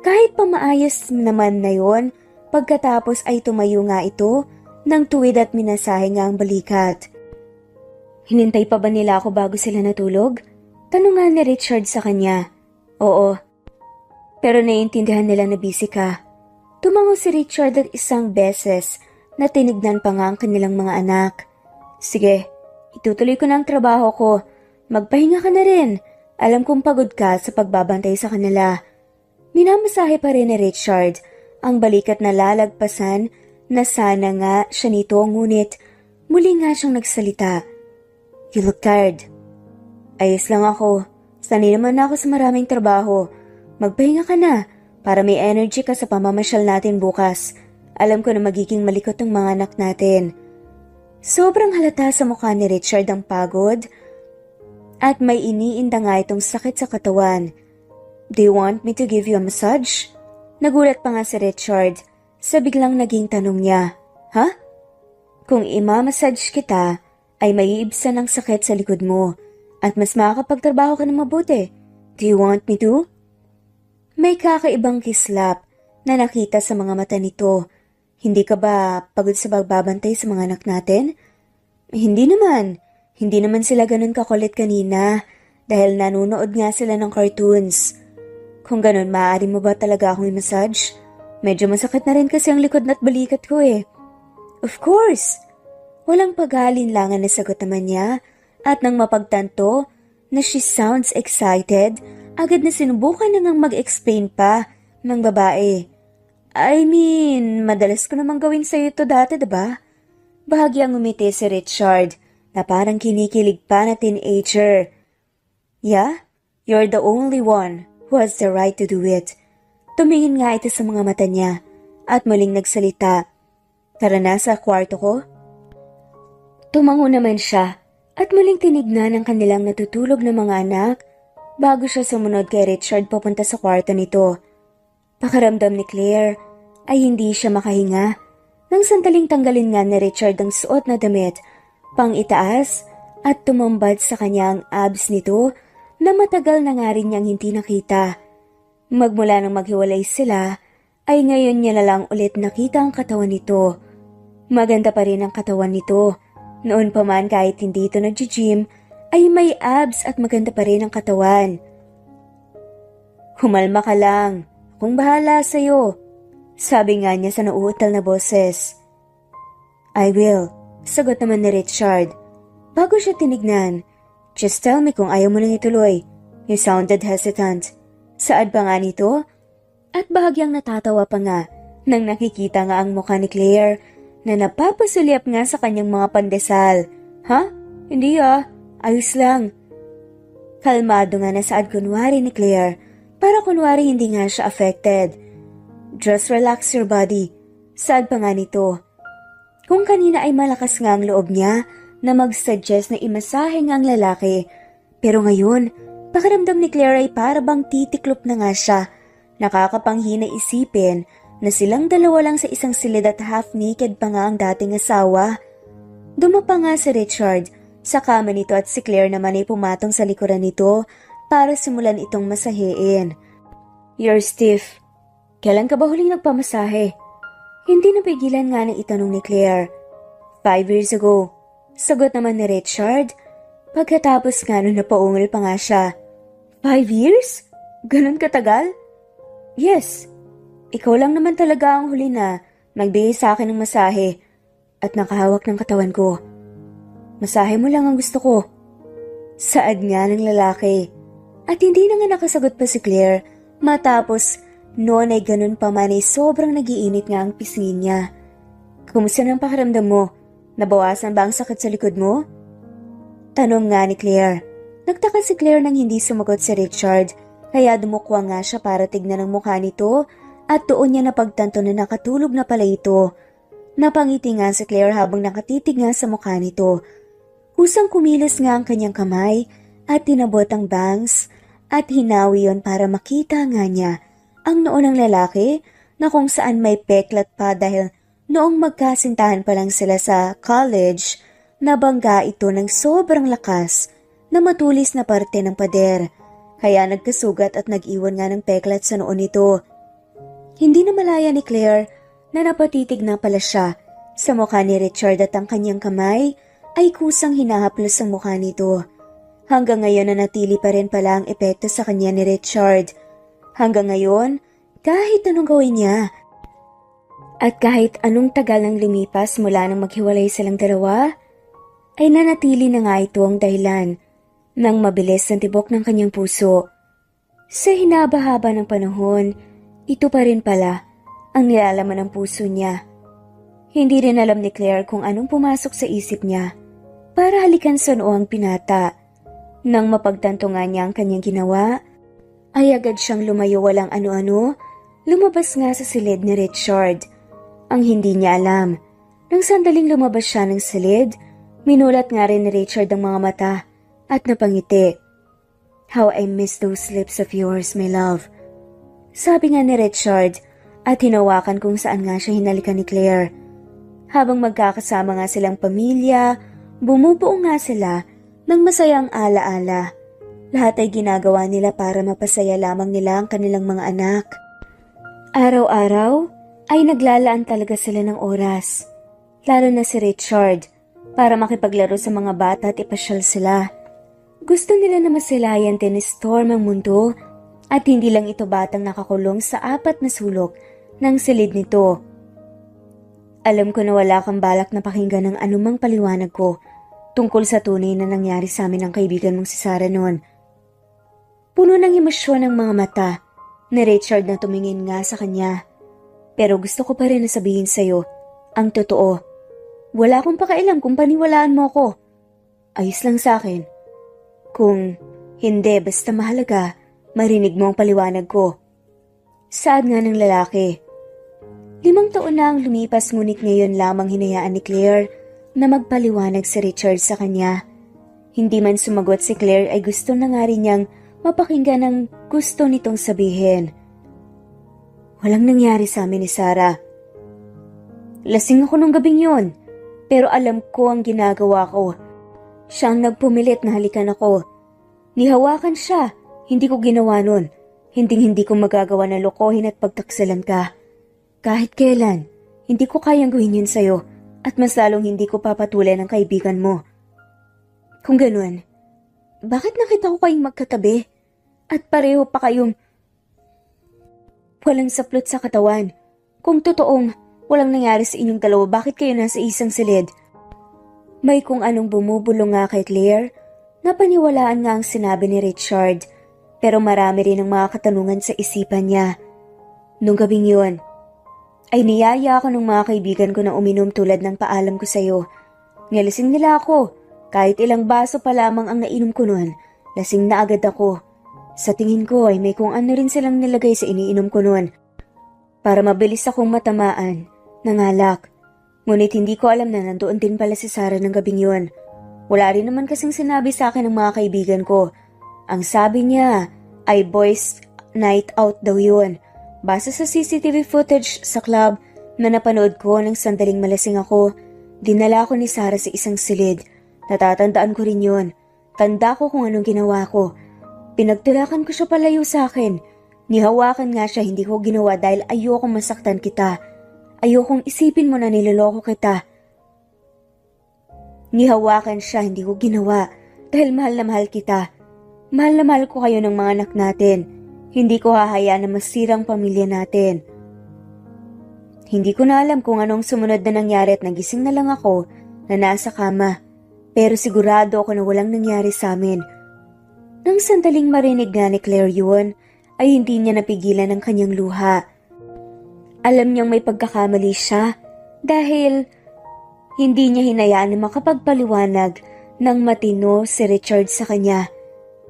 Kahit pa maayos naman na yon, pagkatapos ay tumayo nga ito nang tuwid at minasahe nga ang balikat. Hinintay pa ba nila ako bago sila natulog? Tanong nga ni Richard sa kanya. Oo. Pero naiintindihan nila na busy ka. Tumango si Richard at isang beses na tinignan pa nga ang kanilang mga anak. Sige, itutuloy ko na ang trabaho ko. Magpahinga ka na rin. Alam kong pagod ka sa pagbabantay sa kanila. Minamasahe pa rin ni Richard ang balikat na lalagpasan na sana nga siya nito, ngunit muli nga siyang nagsalita. You look tired. Ayos lang ako. Sanay naman ako sa maraming trabaho. Magpahinga ka na para may energy ka sa pamamasyal natin bukas. Alam ko na magiging malikot ang mga anak natin. Sobrang halata sa mukha ni Richard ang pagod at may iniinda nga itong sakit sa katawan. Do you want me to give you a massage? Nagulat pa nga si Richard sa biglang naging tanong niya. Ha? Kung imamassage kita, ay maiibsan ang sakit sa likod mo at mas makakapagtrabaho ka na mabuti. Do you want me to? May kakaibang kislap na nakita sa mga mata nito. Hindi ka ba pagod sa pagbabantay sa mga anak natin? Hindi naman. Hindi naman sila ganun kakulit kanina dahil nanonood nga sila ng cartoons. Kung ganun, maaari mo ba talaga akong i-massage? Medyo masakit na rin kasi ang likod na't balikat ko eh. Of course! Walang pag-aalinlangan na sagot naman niya at nang mapagtanto na she sounds excited, agad na sinubukan na ngang mag-explain pa ng babae. I mean, madalas ko namang gawin sa'yo ito dati, diba? Bahagyang umiti si Richard na parang kinikilig pa na teenager. Yeah, you're the only one who has the right to do it. Tumingin nga ito sa mga mata niya at muling nagsalita. Tara na sa kwarto ko. Tumango naman siya at muling tinignan ang kanilang natutulog na mga anak bago siya sumunod kay Richard papunta sa kwarto nito. Pakiramdam ni Claire ay hindi siya makahinga nang sandaling tanggalin nga ni Richard ang suot na damit pang itaas at tumambad sa kanya ang abs nito na matagal na nga rin niyang hindi nakita. Magmula nang maghiwalay sila ay ngayon niya na lang ulit nakita ang katawan nito. Maganda pa rin ang katawan nito. Noon pa man kahit hindi ito nag-gym ay may abs at maganda pa rin ang katawan. Humalma ka lang. Akong bahala sa'yo. Sabi nga niya sa nauutal na boses. I will. Sagot naman ni Richard. Bago siya tinignan, just tell me kung ayaw mo nang ituloy. You sounded hesitant. Saad pa nga nito? At bahagyang natatawa pa nga nang nakikita nga ang mukha ni Claire na napapasulyap nga sa kanyang mga pandesal. Ha? Hindi ayos lang. Kalmado nga na saad kunwari ni Claire para kunwari hindi nga siya affected. Just relax your body. Saad pa nga nito. Kung kanina ay malakas nga ang loob niya na mag-suggest na imasahe nga ang lalaki. Pero ngayon, pakiramdam ni Claire ay para bang titiklop na nga siya. Nakakapanghina isipin na silang dalawa lang sa isang silid at half-naked pa nga ang dating asawa. Dumapa nga si Richard sa kama nito at si Claire naman ay pumatong sa likuran nito para simulan itong masahein. You're stiff. Kailan ka ba huling nagpamasahe? Hindi napigilan nga na itanong ni Claire. 5 years ago. Sagot naman ni Richard. Pagkatapos nga nun napaungol pa nga siya. 5 years? Ganon katagal? Yes. Ikaw lang naman talaga ang huli na nagbigay sa akin ng masahe at nakahawak ng katawan ko. Masahe mo lang ang gusto ko. Saad nga ng lalaki. At hindi na nga nakasagot pa si Claire matapos noon ay ganun pa man ay sobrang nagiinit nga ang pisngi niya. Kumusta ng pakiramdam mo? Nabawasan ba ang sakit sa likod mo? Tanong nga ni Claire. Nagtaka si Claire nang hindi sumagot si Richard kaya dumukwa nga siya para tignan ang mukha nito at doon niya napagtanto na nakatulog na pala ito. Napangiti nga si Claire habang nakatitig nga sa mukha nito. Kusang kumilos nga ang kanyang kamay at tinabot ang bangs at hinawi yon para makita nga niya ang noo ng lalaki na kung saan may peklat pa dahil noong magkasintahan pa lang sila sa college, nabangga ito ng sobrang lakas na matulis na parte ng pader. Kaya nagkasugat at nag-iwan nga ng peklat sa noo nito. Hindi na malaya ni Claire na napatitig na pala siya sa mukha ni Richard at ang kanyang kamay ay kusang hinahaplos ang mukha nito. Hanggang ngayon na natili pa rin pala ang epekto sa kanya ni Richard. Hanggang ngayon, kahit anong gawin niya, at kahit anong tagal nang lumipas mula nang maghiwalay silang dalawa, ay nanatili na nga ito ang dahilan ng mabilis ang tibok ng kanyang puso. Sa hinaba-haba ng panahon, ito pa rin pala ang nilalaman ng puso niya. Hindi rin alam ni Claire kung anong pumasok sa isip niya para halikan sa noo ang pinata. Nang mapagtanto nga niya ang kanyang ginawa, ay agad siyang lumayo walang ano-ano, lumabas nga sa silid ni Richard. Ang hindi niya alam, nang sandaling lumabas siya ng silid, minulat nga rin ni Richard ang mga mata at napangiti. How I miss those lips of yours, my love. Sabi nga ni Richard at hinawakan kung saan nga siya hinalikan ni Claire. Habang magkakasama nga silang pamilya, bumubuo nga sila ng masayang alaala. Lahat ay ginagawa nila para mapasaya lamang nila ang kanilang mga anak. Araw-araw ay naglalaan talaga sila ng oras, lalo na si Richard, para makipaglaro sa mga bata at ipasyal sila. Gusto nila na masilayan din ni Storm ang mundo at hindi lang ito batang nakakulong sa 4 na sulok ng silid nito. Alam ko na wala kang balak na pakinggan ng anumang paliwanag ko tungkol sa tunay na nangyari sa amin ng kaibigan mong si Sarah noon. Puno ng emosyon ang mga mata ni Richard na tumingin nga sa kanya. Pero gusto ko pa rin na sabihin sa'yo ang totoo. Wala akong pakailam kung paniwalaan mo ko. Ayos lang sa akin. Kung hindi, basta mahalaga, marinig mo ang paliwanag ko. Saad nga ng lalaki. 5 taon na ang lumipas ngunit ngayon lamang hinayaan ni Claire na magpaliwanag si Richard sa kanya. Hindi man sumagot si Claire ay gusto na nga rin niyang mapakinggan ang gusto nitong sabihin. Walang nangyari sa amin ni Sarah. Lasing ako nung gabing yun, pero alam ko ang ginagawa ko. Siya ang nagpumilit na halikan ako. Nihawakan siya, hindi ko ginawa nun. Hindi ko magagawa na lokohin at pagtaksalan ka. Kahit kailan, hindi ko kayang gawin yun sa'yo at mas lalong hindi ko papatulan ang kaibigan mo. Kung ganun, bakit nakita ko kayong magkatabi at pareho pa kayong walang saplot sa katawan? Kung totoong walang nangyari sa inyong dalawa, bakit kayo nasa isang silid? May kung anong bumubulong nga kay Claire, napaniwalaan nga ang sinabi ni Richard, pero marami rin ang mga katanungan sa isipan niya. Nung gabing yun, ay niyaya ako ng mga kaibigan ko na uminom tulad ng paalam ko sa'yo. Nilasing nila ako, kahit ilang baso pa lamang ang nainom ko nun, lasing na agad ako. Sa tingin ko ay may kung ano rin silang nilagay sa iniinom ko nun, para mabilis akong matamaan ng alak. Ngunit hindi ko alam na nandoon din pala si Sarah ng gabing yun. Wala rin naman kasing sinabi sa akin ng mga kaibigan ko. Ang sabi niya ay boys night out daw yun. Base sa CCTV footage sa club na napanood ko nang sandaling malasing ako, dinala ko ni Sarah sa isang silid. Natatandaan ko rin yun. Tanda ko kung anong ginawa ko. Pinagtulakan ko siya palayo sa akin. Nihawakan nga siya, hindi ko ginawa dahil ayokong masaktan kita. Ayokong isipin mo na niloloko kita. Nihawakan siya, hindi ko ginawa dahil mahal na mahal kita. Mahal na mahal ko kayo ng mga anak natin. Hindi ko hahayaan na masirang pamilya natin. Hindi ko na alam kung anong sumunod na nangyari at nagising na lang ako na nasa kama. Pero sigurado ako na walang nangyari sa amin. Nang sandaling marinig na ni Claire yun, ay hindi niya napigilan ang kanyang luha. Alam niyang may pagkakamali siya dahil hindi niya hinayaan na makapagpaliwanag ng matino si Richard sa kanya.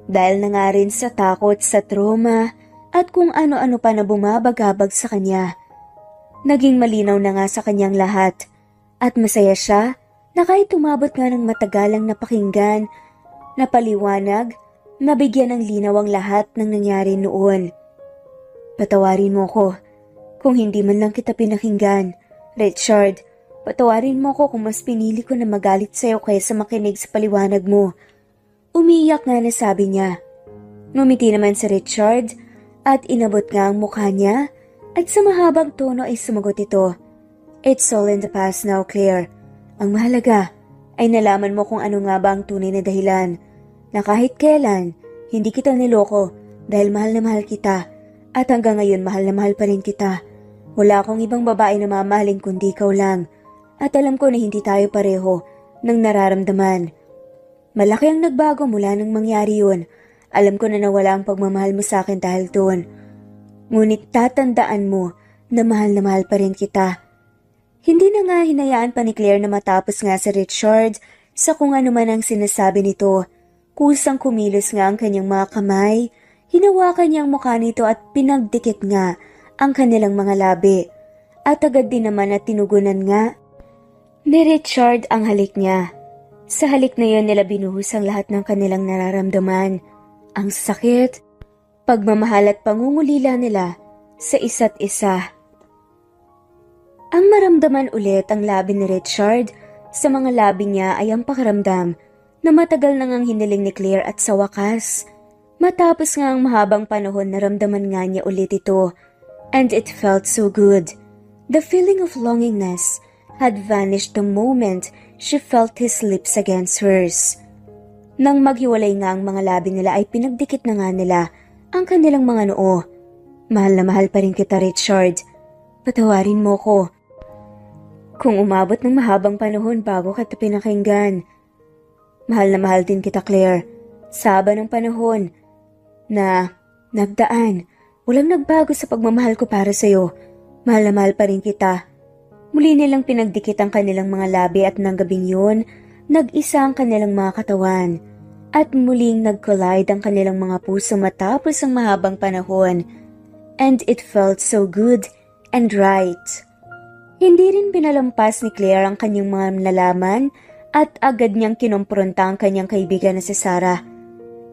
Dahil na nga rin sa takot, sa trauma, at kung ano-ano pa na bumabagabag sa kanya. Naging malinaw na nga sa kanyang lahat. At masaya siya na kahit umabot nga ng matagalang napakinggan, napaliwanag, nabigyan ng linaw ang lahat ng nangyari noon. Patawarin mo ko kung hindi man lang kita pinakinggan, Richard. Patawarin mo ko kung mas pinili ko na magalit sa'yo kaysa makinig sa paliwanag mo. Umiyak nga na sabi niya. Ngumiti naman si Richard at inabot nga ang mukha niya at sa mahabang tono ay sumagot ito. It's all in the past now, Claire. Ang mahalaga ay nalaman mo kung ano nga ba ang tunay na dahilan na kahit kailan hindi kita niloko dahil mahal na mahal kita at hanggang ngayon mahal na mahal pa rin kita. Wala akong ibang babae na mamahalin kundi ikaw lang. At alam ko na hindi tayo pareho ng nararamdaman. Malaki ang nagbago mula nang mangyari yun. Alam ko na nawala ang pagmamahal mo sa akin dahil doon. Ngunit tatandaan mo na mahal pa rin kita. Hindi na nga hinayaan pa ni Claire na matapos nga si Richard sa kung ano man ang sinasabi nito. Kusang kumilos nga ang kanyang mga kamay. Hinawakan niya ang mukha nito at pinagdikit nga ang kanilang mga labi. At agad din naman at tinugunan nga ni Richard ang halik niya. Sa halik na yun nila binuhos ang lahat ng kanilang nararamdaman. Ang sakit, pagmamahal at pangungulila nila sa isa't isa. Ang maramdaman ulit ang labi ni Richard, sa mga labi niya ay ang pakiramdam na matagal nang ang hiniling ni Claire at sa wakas. Matapos nga ang mahabang panahon naramdaman nga niya ulit ito. And it felt so good. The feeling of longingness had vanished the moment she felt his lips against hers. Nang maghiwalay nga ang mga labi nila ay pinagdikit na nga nila ang kanilang mga noo. Mahal na mahal pa rin kita, Richard. Patawarin mo ko. Kung umabot ng mahabang panahon bago kita pinakinggan. Mahal na mahal din kita, Claire. Sa haba ng panahon, Na, nagdaan. Walang nagbago sa pagmamahal ko para sa'yo. Mahal na mahal pa rin kita. Muli nilang pinagdikit ang kanilang mga labi at nang gabing yun, nag-isa ang kanilang mga katawan. At muling nag-collide ang kanilang mga puso matapos ang mahabang panahon. And it felt so good and right. Hindi rin pinalampas ni Claire ang kanyang mga nalaman at agad niyang kinompronta ang kanyang kaibigan na si Sarah.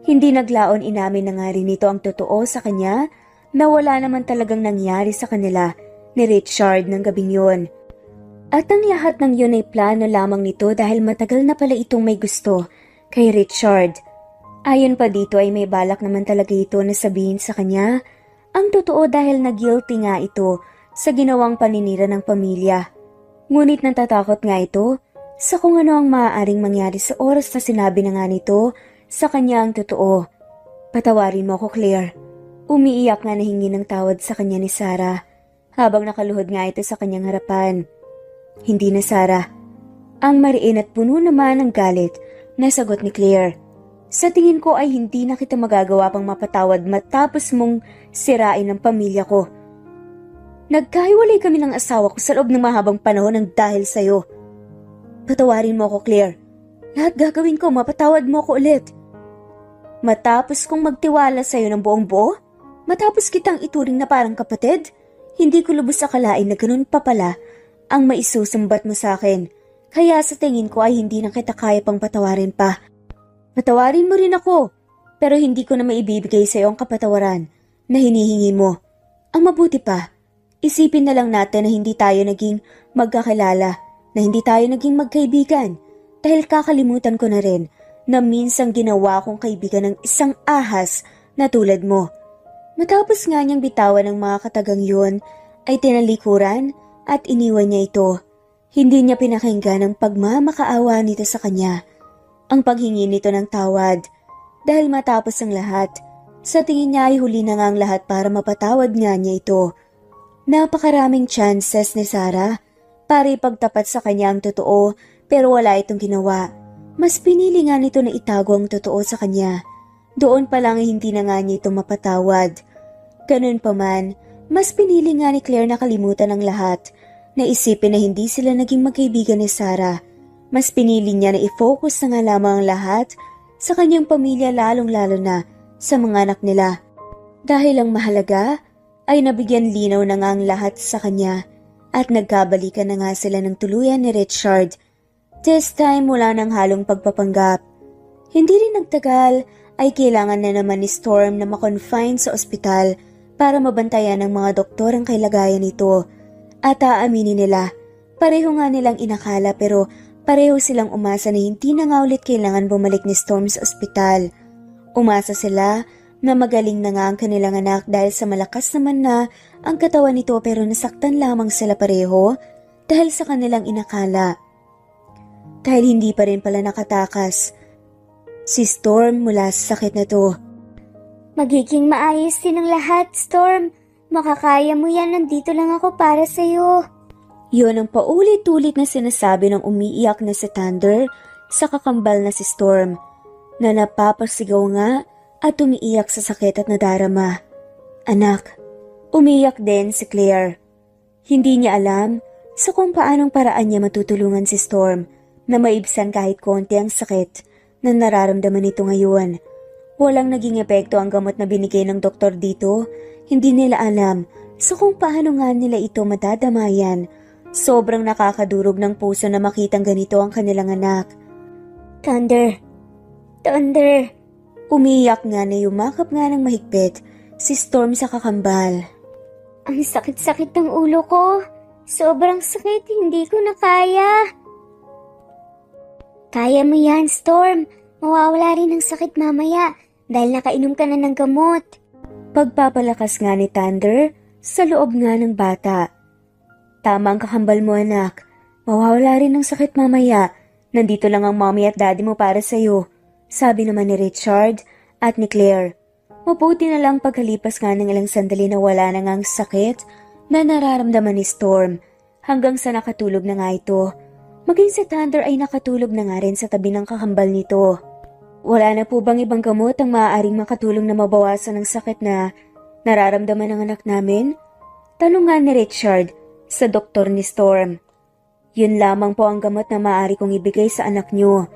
Hindi naglaon inamin na nga rin ito ang totoo sa kanya na wala naman talagang nangyari sa kanila ni Richard ng gabing yun. At ang lahat ng yun ay plano lamang nito dahil matagal na pala itong may gusto kay Richard. Ayon pa dito ay may balak naman talaga ito na sabihin sa kanya ang totoo dahil na-guilty nga ito sa ginawang paninira ng pamilya. Ngunit natatakot nga ito sa kung ano ang maaaring mangyari sa oras na sinabi na nga nito sa kanya ang totoo. Patawarin mo ako, Claire. Umiiyak nga na hingi ng tawad sa kanya ni Sarah habang nakaluhod nga ito sa kanyang harapan. Hindi na Sarah. Ang mariin at puno naman ng galit na sagot ni Claire. Sa tingin ko ay hindi na kita magagawa pang mapatawad matapos mong sirain ang pamilya ko. Nagkahiwalay kami ng asawa ko sa loob ng mahabang panahon ng dahil sa'yo. Patawarin mo ako, Claire. Lahat gagawin ko, mapatawad mo ako ulit. Matapos kong magtiwala sa'yo ng buong buo, matapos kitang ituring na parang kapatid, hindi ko lubos akalain na ganun pa pala ang maisusumbat mo sa akin. Kaya sa tingin ko ay hindi na kita kaya pang patawarin pa. Patawarin mo rin ako, pero hindi ko na maibibigay sa iyo ang kapatawaran na hinihingi mo. Ang mabuti pa, isipin na lang natin na hindi tayo naging magkakilala, na hindi tayo naging magkaibigan, dahil kakalimutan ko na rin na minsang ginawa kong kaibigan ng isang ahas na tulad mo. Matapos nga niyang bitawan ng mga katagang yun, ay tinalikuran at iniwan niya ito. Hindi niya pinakinggan ang pagmamakaawa nito sa kanya. Ang paghingi nito ng tawad. Dahil matapos ang lahat, sa tingin niya ay huli na nga ang lahat para mapatawad nga niya ito. Napakaraming chances ni Sarah para ipagtapat sa kanya ang totoo pero wala itong ginawa. Mas pinili nga nito na itago ang totoo sa kanya. Doon pa lang ay hindi na nga niya ito mapatawad. Ganun pa man, mas pinili nga ni Claire na kalimutan ang lahat. Naisipin na hindi sila naging magkaibigan ni Sarah. Mas pinili niya na i-focus na nga lamang ang lahat sa kanyang pamilya lalong-lalo na sa mga anak nila. Dahil ang mahalaga ay nabigyan linaw na nga ang lahat sa kanya at nagkabalikan na nga sila ng tuluyan ni Richard. This time wala nang halong pagpapanggap. Hindi rin nagtagal ay kailangan na naman ni Storm na makonfine sa ospital para mabantayan ng mga doktor ang kailagayan nito. At aaminin nila, pareho nga nilang inakala pero pareho silang umasa na hindi na nga ulit kailangan bumalik ni Storm sa ospital. Umasa sila na magaling na nga ang kanilang anak dahil sa malakas naman na ang katawan nito pero nasaktan lamang sila pareho dahil sa kanilang inakala. Dahil hindi pa rin pala nakatakas si Storm mula sa sakit na to. Magiging maayos din ang lahat, Storm. Makakaya mo yan, nandito lang ako para sa'yo. Yun ang paulit-ulit na sinasabi ng umiiyak na si Thunder sa kakambal na si Storm, na napapasigaw nga at umiiyak sa sakit at nadarama. Anak, umiiyak din si Claire. Hindi niya alam sa kung paanong paraan niya matutulungan si Storm na maibsan kahit konti ang sakit na nararamdaman nito ngayon. Walang naging epekto ang gamot na binigay ng doktor dito. Hindi nila alam sa kung paano nga nila ito madadamayan. Sobrang nakakadurog ng puso na makitang ganito ang kanilang anak. Thunder! Thunder! Umiyak nga na yumakap nga ng mahigpit si Storm sa kakambal. Ang sakit-sakit ng ulo ko. Sobrang sakit, hindi ko na kaya. Kaya mo yan, Storm. Mawawala rin ang sakit mamaya dahil nakainom ka na ng gamot. Pagpapalakas nga ni Thunder sa loob nga ng bata. Tama ang kakambal mo, anak. Mawawala rin ang sakit mamaya. Nandito lang ang mommy at daddy mo para sa'yo. Sabi naman ni Richard at ni Claire. Mabuti na lang pagkalipas nga ng ilang sandali na wala na nga ang sakit na nararamdaman ni Storm hanggang sa nakatulog na nga ito. Maging si Thunder ay nakatulog na nga rin sa tabi ng kakambal nito. Wala na po bang ibang gamot ang maaaring makatulong na mabawasan ang sakit na nararamdaman ng anak namin? Tanong nga ni Richard sa doktor ni Storm. Yun lamang po ang gamot na maaari kong ibigay sa anak niyo.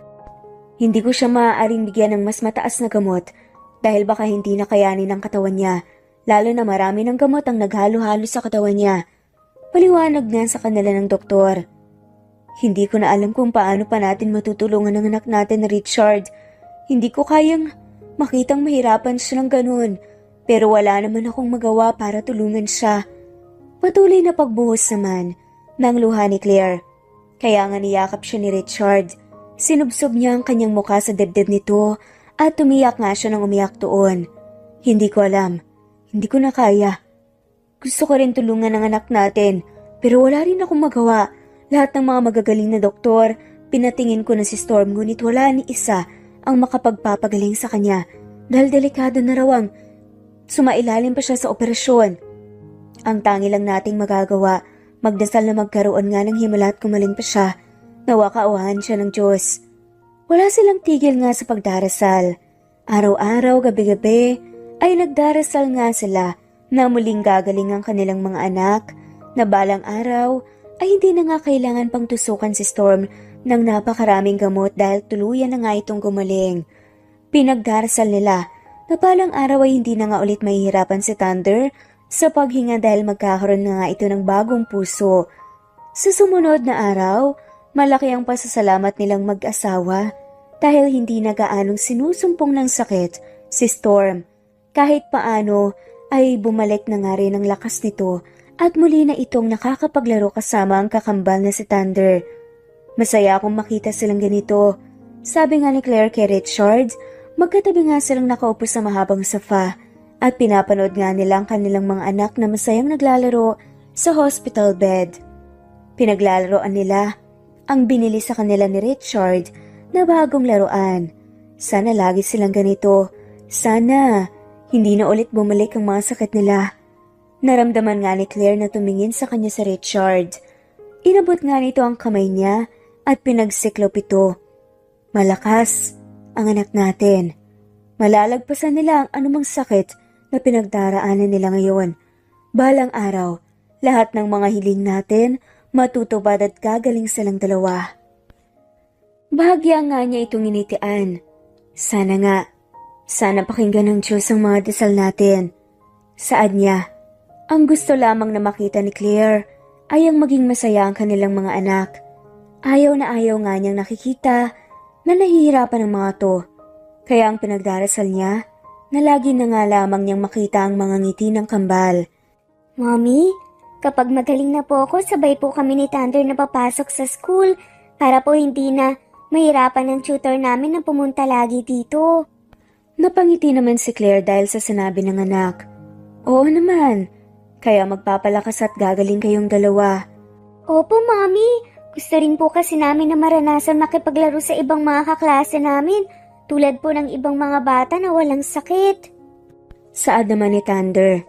Hindi ko siya maaaring bigyan ng mas mataas na gamot dahil baka hindi na kayanin ng katawan niya, lalo na marami ng gamot ang naghalo-halo sa katawan niya. Paliwanag nga sa kanila ng doktor. Hindi ko na alam kung paano pa natin matutulungan ang anak natin na Richard. Hindi ko kayang makitang mahirapan siya ng ganun, pero wala naman akong magawa para tulungan siya. Patuloy na pagbuhos naman ng luha ni Claire. Kaya nga niyakap siya ni Richard. Sinubsob niya ang kanyang mukha sa dibdib nito at umiyak nga siya ng umiyak doon. Hindi ko alam. Hindi ko na kaya. Gusto ko rin tulungan ang anak natin, pero wala rin akong magawa. Lahat ng mga magagaling na doktor, pinatingin ko na si Storm, ngunit wala ni isa ang makapagpapagaling sa kanya dahil delikado na raw ang sumailalim pa siya sa operasyon. Ang tangi lang nating magagawa, magdasal na magkaroon nga ng himala at kumaling pa siya. Nawa kauhan siya ng Diyos. Wala silang tigil nga sa pagdarasal. Araw-araw, gabi-gabi, ay nagdarasal nga sila na muling gagaling ang kanilang mga anak, na balang araw ay hindi na nga kailangan pang tusukan si Storm ng napakaraming gamot dahil tuluyan na nga itong gumaling. Pinagdarasal nila na balang araw ay hindi na nga ulit mahihirapan si Thunder sa paghinga dahil magkakaroon na nga ito ng bagong puso. Sa sumunod na araw, malaki ang pasasalamat nilang mag-asawa dahil hindi na gaanong sinusumpong ng sakit si Storm. Kahit paano ay bumalik na nga rin ang lakas nito at muli na itong nakakapaglaro kasama ang kakambal na si Thunder. Masaya akong makita silang ganito. Sabi nga ni Claire kay Richard, magkatabi nga silang nakaupo sa mahabang sofa at pinapanood nga nila ang kanilang mga anak na masayang naglalaro sa hospital bed. Pinaglalaroan nila ang binili sa kanila ni Richard na bagong laruan. Sana lagi silang ganito. Sana hindi na ulit bumalik ang mga sakit nila. Naramdaman nga ni Claire na tumingin sa kanya sa Richard. Inabot nga nito ang kamay niya at pinagsiklop ito. Malakas ang anak natin. Malalagpasan nila ang anumang sakit na pinagdaraanan nila ngayon. Balang araw, lahat ng mga hiling natin matutupad at gagaling silang dalawa. Bahagya nga niya itong initian. Sana pakinggan ng Diyos ang mga dasal natin. Saad niya, ang gusto lamang na makita ni Claire ay ang maging masaya ang kanilang mga anak. Ayaw na ayaw nga niyang nakikita na nahihirapan ang mga to. Kaya ang pinagdarasal niya na lagi na nga lamang niyang makita ang mga ngiti ng kambal. Mommy, kapag magaling na po ako, sabay po kami ni Thunder na papasok sa school para po hindi na mahirapan ang tutor namin na pumunta lagi dito. Napangiti naman si Claire dahil sa sinabi ng anak. Oo naman, kaya magpapalakas at gagaling kayong dalawa. Opo, Mommy. Gusto rin po kasi namin na maranasan makipaglaro sa ibang mga kaklase namin, tulad po ng ibang mga bata na walang sakit. Saad naman ni Thunder.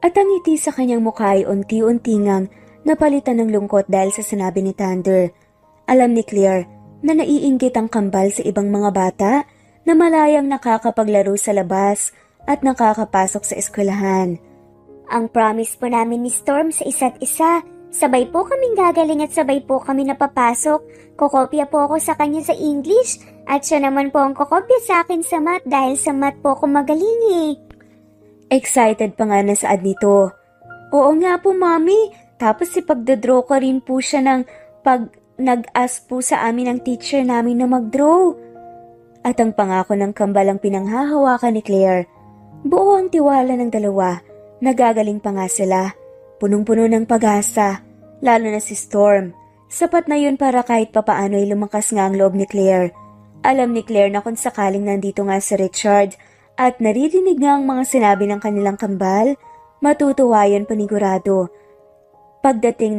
At ang ngiti sa kanyang mukha ay unti-unti ngang napalitan ng lungkot dahil sa sinabi ni Thunder. Alam ni Claire na naiinggit ang kambal sa ibang mga bata na malayang nakakapaglaro sa labas at nakakapasok sa eskwelahan. Ang promise po namin ni Storm sa isa't isa, sabay po kaming gagaling at sabay po kami napapasok. Kokopya po ako sa kanya sa English at siya naman po ang kokopya sa akin sa math dahil sa math po ako magaling eh. Excited pa nga na saad nito. Oo nga po, Mommy. Tapos ipagdadraw ko rin po siya ng pag nag-ask po sa amin ng teacher namin na mag-draw. At ang pangako ng kambal ang pinanghahawakan ni Claire. Buo ang tiwala ng dalawa. Nagagaling pa nga sila. Punong-puno ng pag-asa, lalo na si Storm. Sapat na yun para kahit papaano ay lumakas nga ang loob ni Claire. Alam ni Claire na kung sakaling nandito nga si Richard at naririnig nga ang mga sinabi ng kanilang kambal, matutuwa yun panigurado. Pagdating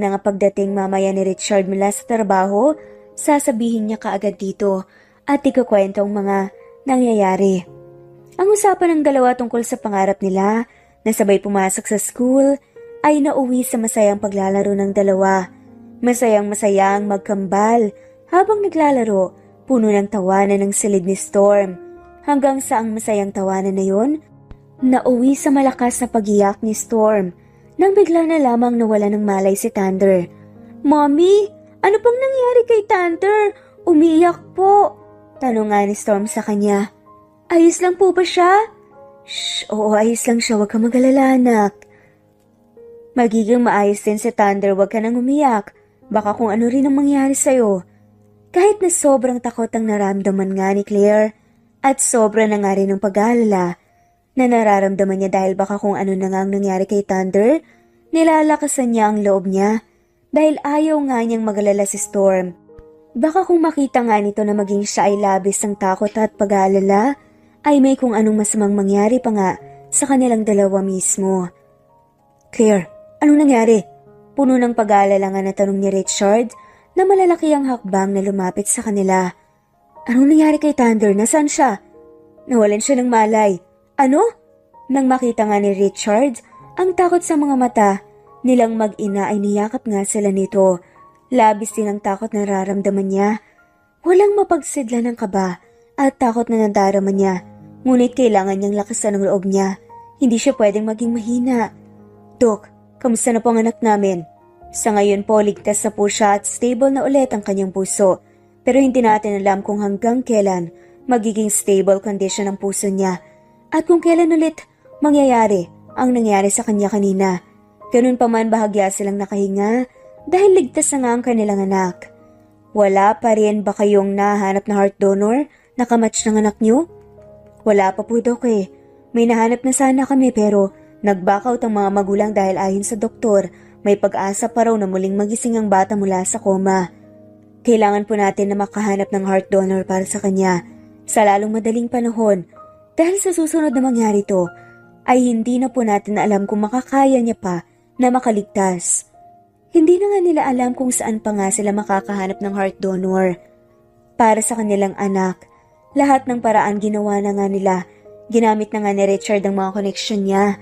mamaya ni Richard mula sa trabaho, sasabihin niya kaagad dito at ikukwento ang mga nangyayari. Ang usapan ng dalawa tungkol sa pangarap nila na sabay pumasok sa school ay nauwi sa masayang paglalaro ng dalawa. Masayang-masayang magkambal habang naglalaro, puno ng tawanan ng silid ni Storm. hanggang sa ang masayang tawanan na yun, nauwi sa malakas na pag-iyak ni Storm nang bigla na lamang nawala ng malay si Thunder. "Mommy, ano pang nangyari kay Thunder? Umiiyak po," tanong nga ni Storm sa kanya. "Ayos lang po ba siya?" "Shh, oo, ayos lang siya, huwag ka mag-alala, anak. Magiging maayos din si Thunder, huwag ka nang umiyak. Baka kung ano rin ang mangyari sa'yo." Kahit na sobrang takot ang naramdaman nga ni Claire at sobra na nga rin ang pag-aalala na nararamdaman niya dahil baka kung ano na nga ang nangyari kay Thunder, nilalakasan niya ang loob niya dahil ayaw nga niyang mag-alala si Storm. Baka kung makita nga nito na maging siya ay labis ng takot at pag-aalala, ay may kung anong masamang mangyari pa nga sa kanilang dalawa mismo. "Claire, anong nangyari?" Puno ng pag-aalala nga na tanong ni Richard na malalaki ang hakbang na lumapit sa kanila. "Anong nangyari kay Thunder? Nasaan siya?" "Nawalan siya ng malay." "Ano?" Nang makita nga ni Richard ang takot sa mga mata nilang mag-ina ay niyakap nga sila nito. Labis din ang takot na nararamdaman niya. Walang mapagsidla ng kaba at takot na nadarama niya. Ngunit kailangan niyang lakasan ang loob niya. Hindi siya pwedeng maging mahina. "Dok, kamusta na po ang anak namin?" "Sa ngayon po, ligtas na po siya at stable na ulit ang kanyang puso. Pero hindi natin alam kung hanggang kailan magiging stable condition ang puso niya. At kung kailan ulit mangyayari ang nangyari sa kanya kanina. Ganun pa man, bahagya silang nakahinga dahil ligtas na nga ang kanilang anak." "Wala pa rin ba kayong nahanap na heart donor na kamatch ng anak niyo?" "Wala pa po, Dok eh. May nahanap na sana kami pero nag-back out ang mga magulang dahil ayon sa doktor, may pag-asa pa raw na muling magising ang bata mula sa koma. Kailangan po natin na makahanap ng heart donor para sa kanya sa lalong madaling panahon. Dahil sa susunod na mangyari to, ay hindi na po natin alam kung makakaya niya pa na makaligtas." Hindi na nga nila alam kung saan pa nga sila makakahanap ng heart donor. Para sa kanilang anak, lahat ng paraan ginawa na nga nila. Ginamit na nga ni Richard ang mga koneksyon niya.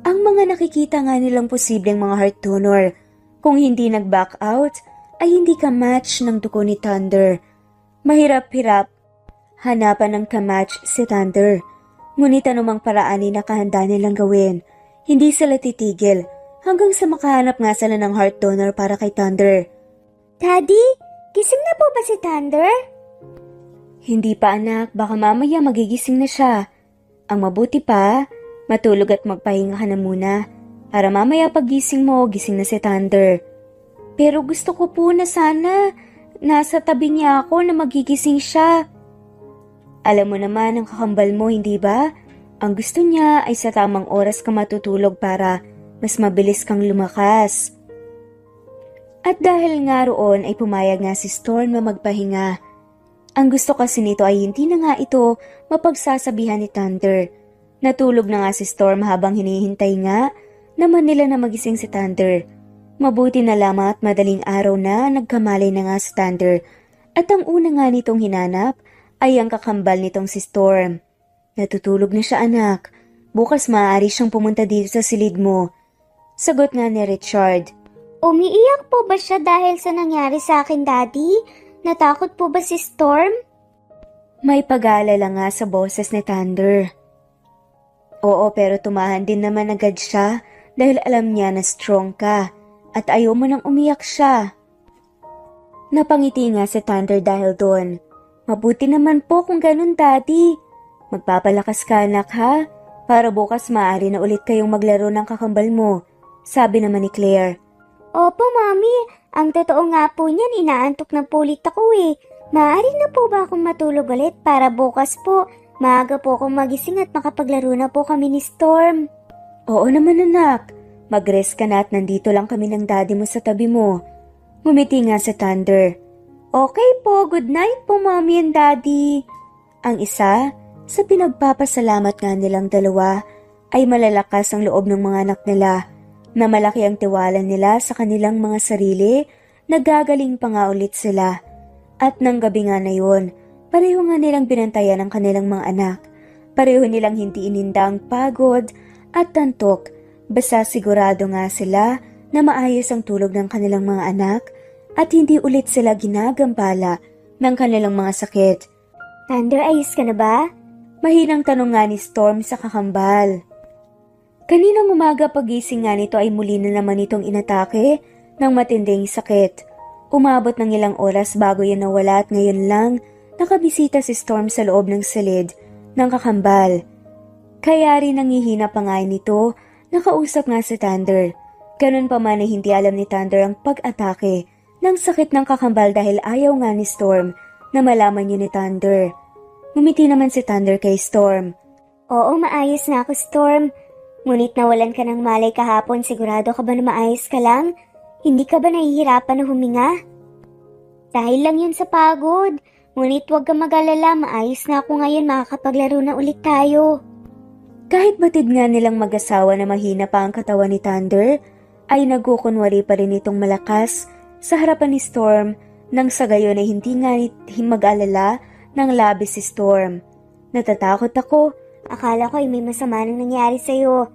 Ang mga nakikita nga nilang posibleng mga heart donor. Kung hindi nag-back out, ay hindi ka-match ng dugo ni Thunder. Mahirap-hirap hanapan ng ka-match si Thunder. Ngunit anumang paraan ay nakahanda nilang gawin. Hindi sila titigil hanggang sa makahanap nga sila ng heart donor para kay Thunder. Daddy, gising na po ba si Thunder? "Hindi pa, anak, baka mamaya magigising na siya. Ang mabuti pa, matulog at magpahinga ka na muna para mamaya paggising mo, gising na si Thunder." "Pero gusto ko po na sana nasa tabi niya ako na magigising siya." "Alam mo naman ang kakambal mo, hindi ba? Ang gusto niya ay sa tamang oras ka matutulog para mas mabilis kang lumakas." At dahil nga roon ay pumayag nga si Storm na magpahinga. Ang gusto kasi nito ay hindi na nga ito mapagsasabihan ni Thunder. Natulog na nga si Storm habang hinihintay nga naman nila na magising si Thunder. Mabuti na lamang at madaling araw na nagkamalay na nga si Thunder at ang una nga nitong hinanap ay ang kakambal nitong si Storm. "Natutulog na siya, anak. Bukas maaari siyang pumunta dito sa silid mo." Sagot nga ni Richard. Umiiyak po ba siya dahil sa nangyari sa akin, Daddy? Natakot po ba si Storm? May pag-aalala nga sa boses ni Thunder. "Oo, pero tumahan din naman agad siya dahil alam niya na strong ka at ayaw mo nang umiyak siya." Napangiti nga si Thunder dahil doon. "Mabuti naman po kung ganun, Daddy. Magpapalakas ka, anak, ha? Para bukas maaari na ulit kayong maglaro ng kakambal mo," sabi naman ni Claire. Opo, Mami. Ang totoo nga po niyan, inaantok na po ulit ako eh. Maaari na po ba akong matulog ulit para bukas po, maaga po akong magising at makapaglaro na po kami ni Storm? "Oo naman, anak. Mag-rest ka na at nandito lang kami ng daddy mo sa tabi mo." Ngumiti nga si Thunder. Okay po, good night po, Mommy and Daddy. Ang isa, sa pinagpapasalamat nga nilang dalawa, ay malalakas ang loob ng mga anak nila, na malaki ang tiwala nila sa kanilang mga sarili, nagagaling pa nga ulit sila. At nang gabi nga na yun, pareho nga nilang binantayan ang kanilang mga anak. Pareho nilang hindi ininda ang pagod at tantok, basta sigurado nga sila na maayos ang tulog ng kanilang mga anak at hindi ulit sila ginagambala ng kanilang mga sakit. Thunder, ayos ka na ba? Mahinang tanong nga ni Storm sa kakambal. Kaninang umaga pagising nga nito ay muli na naman itong inatake ng matinding sakit. Umabot ng ilang oras bago yan nawala at ngayon lang nakabisita si Storm sa loob ng silid ng kakambal. Kaya rin nangihina pa nga nito, nakausap nga si Thunder. Ganun pa man ay hindi alam ni Thunder ang pag-atake ng sakit ng kakambal dahil ayaw nga ni Storm na malaman yun ni Thunder. Ngumiti naman si Thunder kay Storm. Oo, maayos na ako, Storm. Ngunit nawalan ka ng malay kahapon, sigurado ka ba na maayos ka lang? Hindi ka ba nahihirapan na huminga? Dahil lang yun sa pagod. Ngunit huwag ka mag-alala, maayos na ako ngayon, makakapaglaro na ulit tayo. Kahit batid nga nilang mag-asawa na mahina pa ang katawan ni Thunder, ay nagkukunwari pa rin itong malakas sa harapan ni Storm nang sa gayon ay hindi nga mag-alala ng labis si Storm. Natatakot ako. Akala ko ay may masama nang nangyari sa'yo.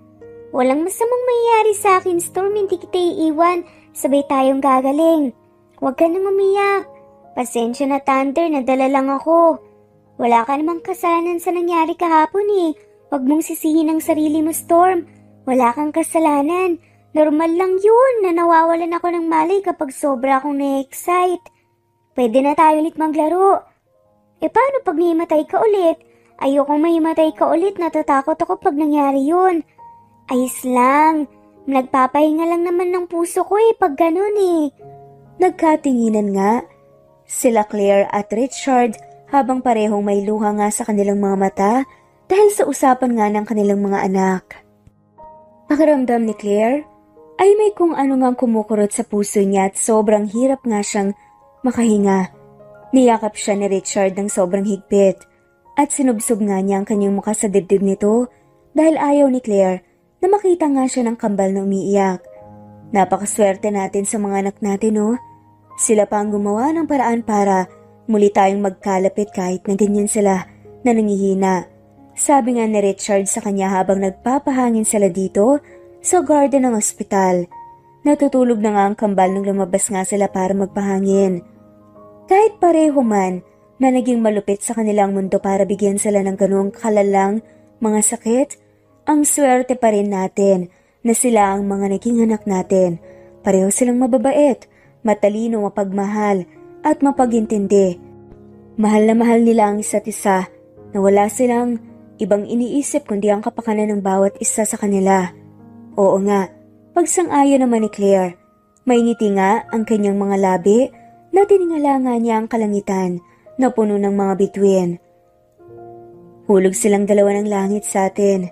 Walang masamang mangyayari sa akin, Storm, hindi kita iiwan. Sabay tayong gagaling. Huwag ka nang umiyak. Pasensya na, Thunder, nadala lang ako. Wala ka namang kasalanan sa nangyari kahapon eh. Huwag mong sisihin ang sarili mo, Storm. Wala kang kasalanan. Normal lang yun na nawawalan ako ng malay kapag sobra akong na-excite. Pwede na tayo ulit maglaro. Paano pag nahimatay ka ulit? Ayokong mahimatay ka ulit, natatakot ako pag nangyari yun. Ayos lang. Nagpapahinga lang naman ng puso ko pag ganun eh. Nagkatinginan nga sila Claire at Richard habang parehong may luha nga sa kanilang mga mata dahil sa usapan nga ng kanilang mga anak. Pakiramdam ni Claire ay may kung ano ngang kumukurot sa puso niya at sobrang hirap nga siyang makahinga. Niyakap siya ni Richard ng sobrang higpit at sinubsob nga niya ang kanyang mukha sa dibdib nito dahil ayaw ni Claire na makita nga siya ng kambal na umiiyak. Napakaswerte natin sa mga anak natin, no? Sila pa ang gumawa ng paraan para muli tayong magkalapit kahit na ganyan sila na nangihina. Sabi nga ni Richard sa kanya habang nagpapahangin sila dito sa garden ng ospital. Natutulog na nga ang kambal nung lumabas nga sila para magpahangin. Kahit pareho man na naging malupit sa kanilang mundo para bigyan sila ng ganung kalalang mga sakit, ang swerte pa rin natin na sila ang mga naging anak natin. Pareho silang mababait, matalino, mapagmahal at mapagintindi. Mahal na mahal nila ang isa't isa na wala silang ibang iniisip kundi ang kapakanan ng bawat isa sa kanila. Oo nga, pagsang-ayon naman ni Claire. May ngiti nga ang kanyang mga labi na tiningala nga niya ang kalangitan na puno ng mga bituin. Hulog silang dalawa ng langit sa atin.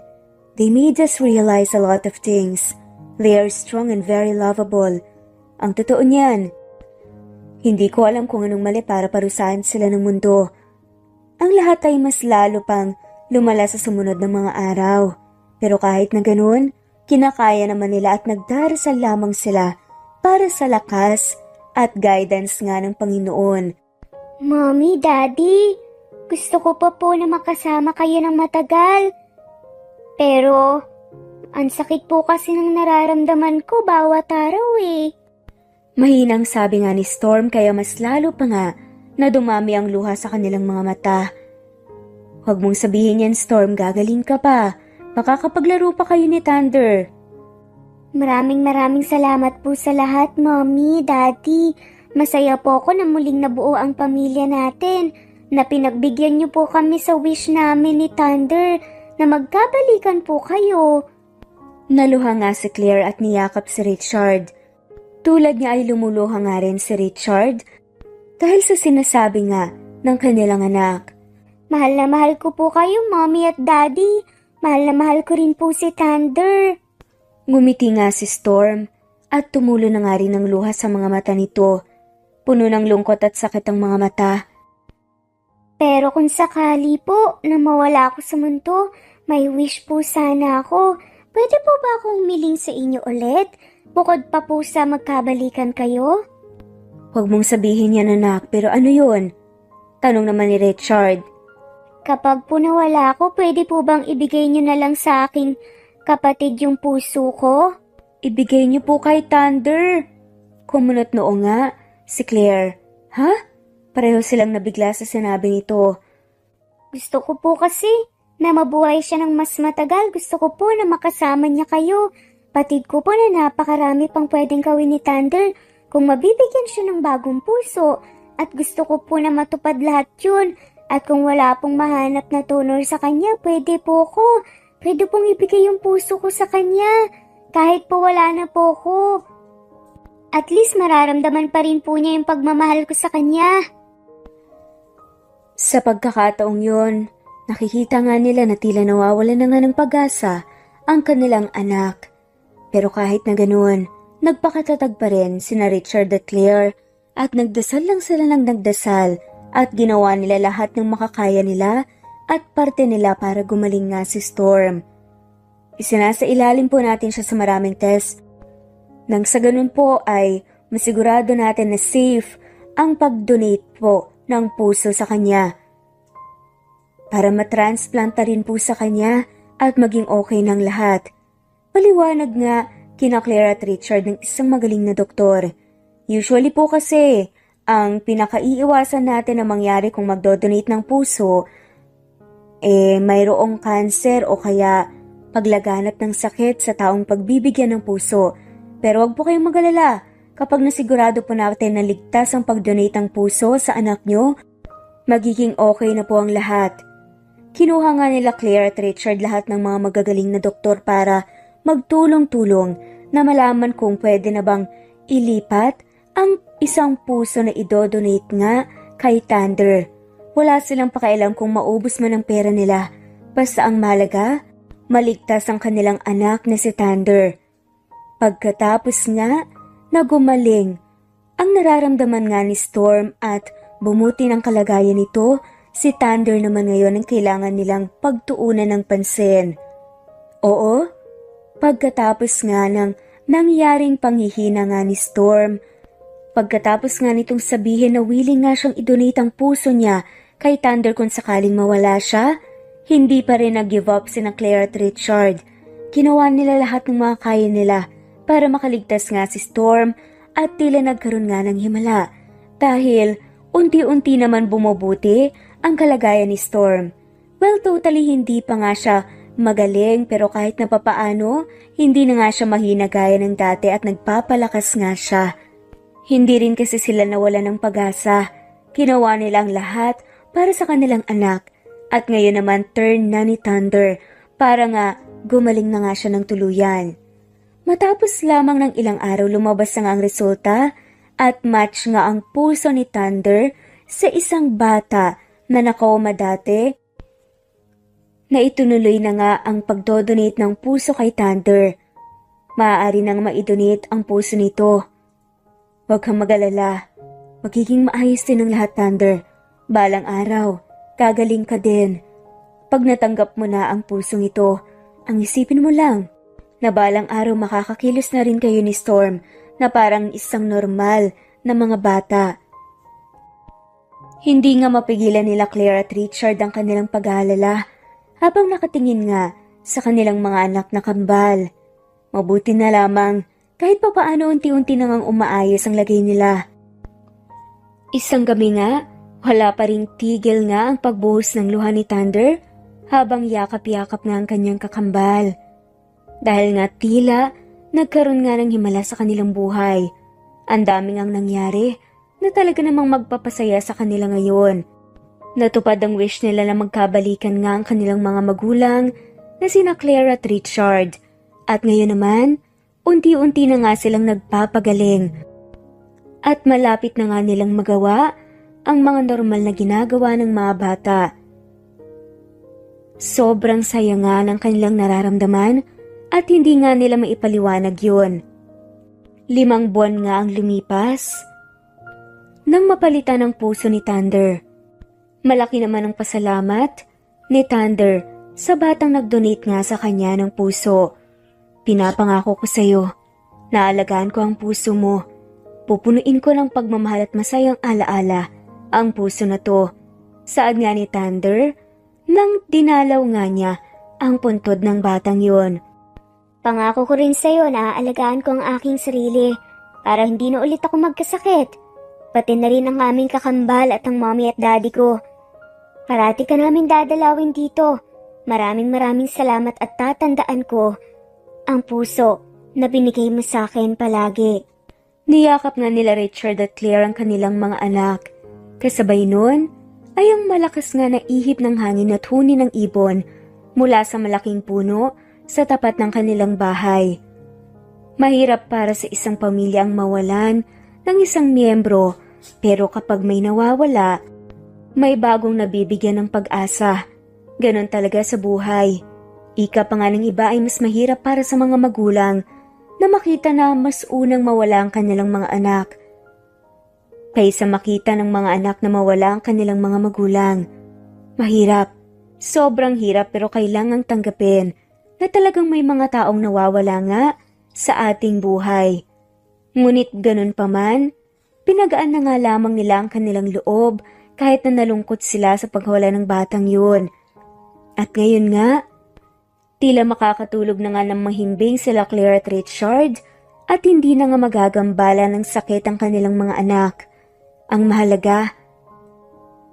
They made us realize a lot of things. They are strong and very lovable. Ang totoo niyan. Hindi ko alam kung anong mali para parusahan sila ng mundo. Ang lahat ay mas lalo pang lumala sa sumunod ng mga araw. Pero kahit na ganun, kinakaya naman nila at nagdarasal lamang sila para sa lakas at guidance nga ng Panginoon. Mommy, Daddy, gusto ko pa po na makasama kayo ng matagal. Pero, ang sakit po kasi ng nararamdaman ko bawat araw eh. Mahinang sabi nga ni Storm kaya mas lalo pa nga na dumami ang luha sa kanilang mga mata. Huwag mong sabihin yan, Storm, gagaling ka pa. Makakapaglaro pa kayo ni Thunder. Maraming salamat po sa lahat, Mommy, Daddy. Masaya po ako na muling nabuo ang pamilya natin, na pinagbigyan niyo po kami sa wish namin ni Thunder na magkabalikan po kayo. Naluha nga si Claire at niyakap si Richard. Tulad niya ay lumuluha nga rin si Richard dahil sa sinasabi nga ng kanilang anak. Mahal na mahal ko po kayo, Mommy at Daddy. Mahal na mahal ko rin po si Thunder. Ngumiti nga si Storm at tumulo na nga rin ang luha sa mga mata nito. Puno ng lungkot at sakit ang mga mata. Pero kung sakali po na mawala ako sa mundo, may wish po sana ako. Pwede po ba akong humiling sa inyo ulit? Bukod pa po sa magkabalikan kayo? Huwag mong sabihin yan, anak, pero ano yun? Tanong naman ni Richard. Kapag po nawala ako, pwede po bang ibigay niyo na lang sa aking kapatid yung puso ko? Ibigay niyo po kay Thunder. Kumunot noo nga si Claire. Ha? Pareho silang nabigla sa sinabi nito. Gusto ko po kasi. na mabuhay siya ng mas matagal. Gusto ko po na makasama niya kayo. Patid ko po na napakarami pang pwedeng gawin ni Thunder kung mabibigyan siya ng bagong puso. At gusto ko po na matupad lahat yun. At kung wala pong mahanap na donor sa kanya, pwede po ko. Pwede pong ibigay yung puso ko sa kanya. Kahit po wala na po ko. At least mararamdaman pa rin po niya yung pagmamahal ko sa kanya. Sa pagkakataong yun, nakikita nga nila na tila nawawalan na nga ng pag-asa ang kanilang anak. Pero kahit na ganoon, nagpakatatag pa rin sina Richard at Claire at nagdasal lang sila ng nagdasal at ginawa nila lahat ng makakaya nila at parte nila para gumaling nga si Storm. Isinasailalim po natin siya sa maraming test. Nang sa ganun po ay masigurado natin na safe ang pag-donate po ng puso sa kanya. Para matransplanta rin po sa kanya at maging okay ng lahat. Paliwanag nga kina Claire at Richard ng isang magaling na doktor. Usually po kasi, ang pinakaiiwasan natin na mangyari kung magdodonate ng puso, mayroong cancer o kaya paglaganap ng sakit sa taong pagbibigyan ng puso. Pero wag po kayong mag-alala, kapag nasigurado po natin na ligtas ang pag-donate ng puso sa anak nyo, magiging okay na po ang lahat. Kinuha nga nila Claire at Richard lahat ng mga magagaling na doktor para magtulong-tulong na malaman kung pwede na bang ilipat ang isang puso na idodonate nga kay Thunder. Wala silang pakialam kung maubos man ang pera nila, basta ang malaga, maligtas ang kanilang anak na si Thunder. Pagkatapos nga, nagumaling ang nararamdaman nga ni Storm at bumuti ng kalagayan nito, si Thunder naman ngayon ang kailangan nilang pagtuunan ng pansin. Oo, pagkatapos nga ng nangyaring panghihina nga ni Storm, pagkatapos nga nitong sabihin na willing nga siyang idonate ang puso niya kay Thunder kung sakaling mawala siya, hindi pa rin nag-give up sina Claire at Richard. Ginawa nila lahat ng mga kaya nila para makaligtas nga si Storm at tila nagkaroon nga ng himala dahil unti-unti naman bumubuti ang kalagayan ni Storm. Well, totally hindi pa nga siya magaling pero kahit na papaano, hindi na nga siya mahina gaya ng dati at nagpapalakas nga siya. Hindi rin kasi sila nawala ng pag-asa. Ginawa nila ang lahat para sa kanilang anak at ngayon naman turn na ni Thunder para nga gumaling na nga siya ng tuluyan. Matapos lamang ng ilang araw lumabas na nga ang resulta at match nga ang puso ni Thunder sa isang bata na nakoma dati na itunuloy na nga ang pagdodonate ng puso kay Thunder. Maaari nang maidonate ang puso nito. Huwag kang mag-alala. Magiging maayos din ang lahat, Thunder. Balang araw, gagaling ka din. Pag natanggap mo na ang pusong ito, ang isipin mo lang na balang araw makakakilos na rin kayo ni Storm na parang isang normal na mga bata. Hindi nga mapigilan nila Claire at Richard ang kanilang pag-aalala habang nakatingin nga sa kanilang mga anak na kambal. Mabuti na lamang kahit papaano unti-unti nang umaayos ang lagay nila. Isang gabi nga, wala pa ring tigil nga ang pagbuhos ng luha ni Thunder habang yakap-yakap nga ang kanyang kakambal. Dahil nga tila, nagkaroon nga ng himala sa kanilang buhay. Ang daming ang nangyari na talaga namang magpapasaya sa kanila ngayon. Natupad ang wish nila na magkabalikan nga ang kanilang mga magulang na sina Claire at Richard. At ngayon naman, unti-unti na nga silang nagpapagaling. At malapit na nga nilang magawa ang mga normal na ginagawa ng mga bata. Sobrang saya nga ng kanilang nararamdaman at hindi nga nila maipaliwanag yun. 5 buwan nga ang lumipas nang mapalitan ang puso ni Thunder. Malaki naman ang pasalamat ni Thunder sa batang nag-donate nga sa kanya ng puso. Pinapangako ko sa'yo, naalagaan ko ang puso mo. Pupunuin ko ng pagmamahal at masayang alaala ang puso na to. Saad nga ni Thunder nang dinalaw nga niya ang puntod ng batang yon. Pangako ko rin sa'yo na aalagaan ko ang aking sarili para hindi na ulit ako magkasakit. Pati na rin ang aming kakambal at ang mommy at daddy ko. Parati ka namin dadalawin dito Maraming salamat at tatandaan ko ang puso na binigay mo sa akin palagi. Niyakap nga nila Richard at Claire ang kanilang mga anak. Kasabay nun ay ang malakas nga na ihip ng hangin at huni ng ibon mula sa malaking puno sa tapat ng kanilang bahay. Mahirap para sa isang pamilya ang mawalan ng isang miyembro, pero kapag may nawawala, may bagong nabibigyan ng pag-asa. Ganon talaga sa buhay. Ika pa nga ng iba ay mas mahirap para sa mga magulang na makita na mas unang mawala ang kanilang mga anak kaysa makita ng mga anak na mawala ang kanilang mga magulang. Mahirap. Sobrang hirap, pero kailangang tanggapin na talagang may mga taong nawawala nga sa ating buhay. Ngunit ganun pa man, pinagaan na nga lamang nila ang kanilang loob kahit na nalungkot sila sa pagwala ng batang yun. At ngayon nga, tila makakatulog na nga ng mahimbing sila Claire at Richard at hindi na nga magagambala ng sakit ang kanilang mga anak. Ang mahalaga,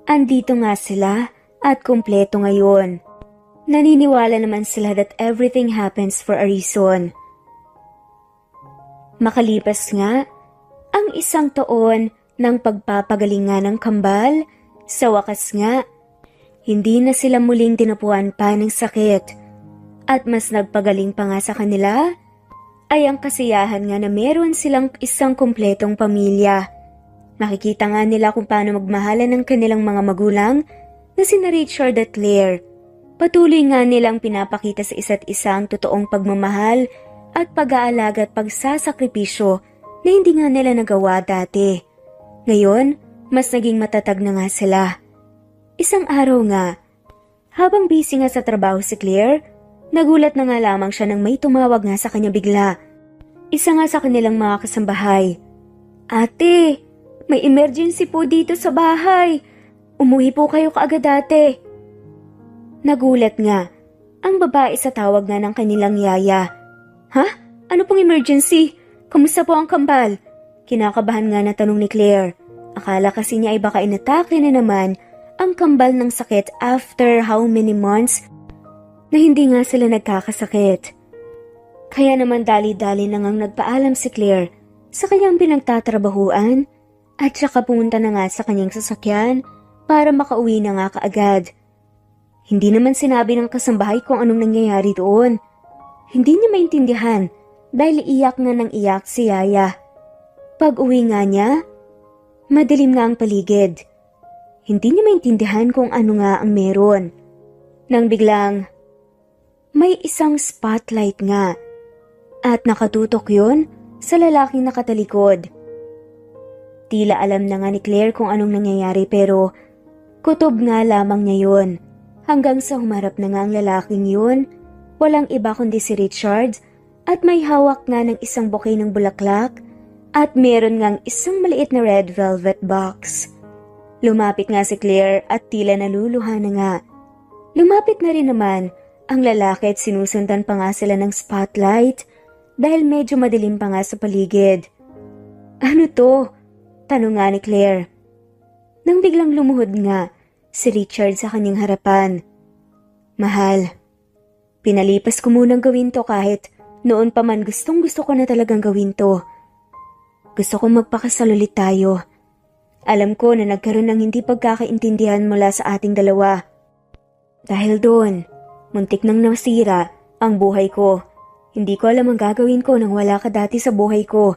andito nga sila at kumpleto ngayon. Naniniwala naman sila that everything happens for a reason. Makalipas nga ang 1 taon ng pagpapagalingan ng kambal, sa wakas nga, hindi na sila muling tinapuan pa ng sakit. At mas nagpagaling pa nga sa kanila ay ang kasiyahan nga na meron silang isang kumpletong pamilya. Nakikita nga nila kung paano magmahalan ng kanilang mga magulang na sina Richard at Claire. Patuloy nga nilang pinapakita sa isa't isa ang totoong pagmamahal at pag-aalaga at pagsasakripisyo na hindi nga nila nagawa dati. Ngayon, mas naging matatag na nga sila. Isang araw nga, habang busy nga sa trabaho si Claire, nagulat na nga lamang siya nang may tumawag nga sa kanya bigla. Isa nga sa kanilang mga kasambahay. "Ate, may emergency po dito sa bahay. Umuwi po kayo kaagad, ate." Nagulat nga ang babae sa tawag nga ng kanilang yaya. "Ha? Ano pong emergency? Kamusta po ang kambal?" Kinakabahan nga na tanong ni Claire. Akala kasi niya ay baka inatake na naman ang kambal ng sakit after how many months na hindi nga sila nagkakasakit. Kaya naman dali-dali na ngang nagpaalam si Claire sa kanyang pinagtatrabahuan at saka pumunta na nga sa kanyang sasakyan para makauwi na nga kaagad. Hindi naman sinabi ng kasambahay kung anong nangyayari doon. Hindi niya maintindihan dahil iyak nga ng iyak si Yaya. Pag uwi nga niya, madilim nga ang paligid. Hindi niya maintindihan kung ano nga ang meron. Nang biglang, may isang spotlight nga at nakatutok yun sa lalaking nakatalikod. Tila alam na nga ni Claire kung anong nangyayari pero kutob nga lamang niya yun. Hanggang sa humarap na nga ang lalaking yun, walang iba kundi si Richard at may hawak nga ng isang bouquet ng bulaklak at meron ngang isang maliit na red velvet box. Lumapit nga si Claire at tila naluluha na nga. Lumapit na rin naman ang lalaki at sinusundan pa nga sila ng spotlight dahil medyo madilim pa nga sa paligid. "Ano to?" tanong nga ni Claire. Nang biglang lumuhod nga si Richard sa kanyang harapan. "Mahal, pinalipas ko munang gawin to kahit noon pa man gustong gusto ko na talagang gawin to. Gusto kong magpakasal ulit tayo. Alam ko na nagkaroon ng hindi pagkakaintindihan mula sa ating dalawa. Dahil doon, muntik nang nasira ang buhay ko. Hindi ko alam ang gagawin ko nang wala ka dati sa buhay ko.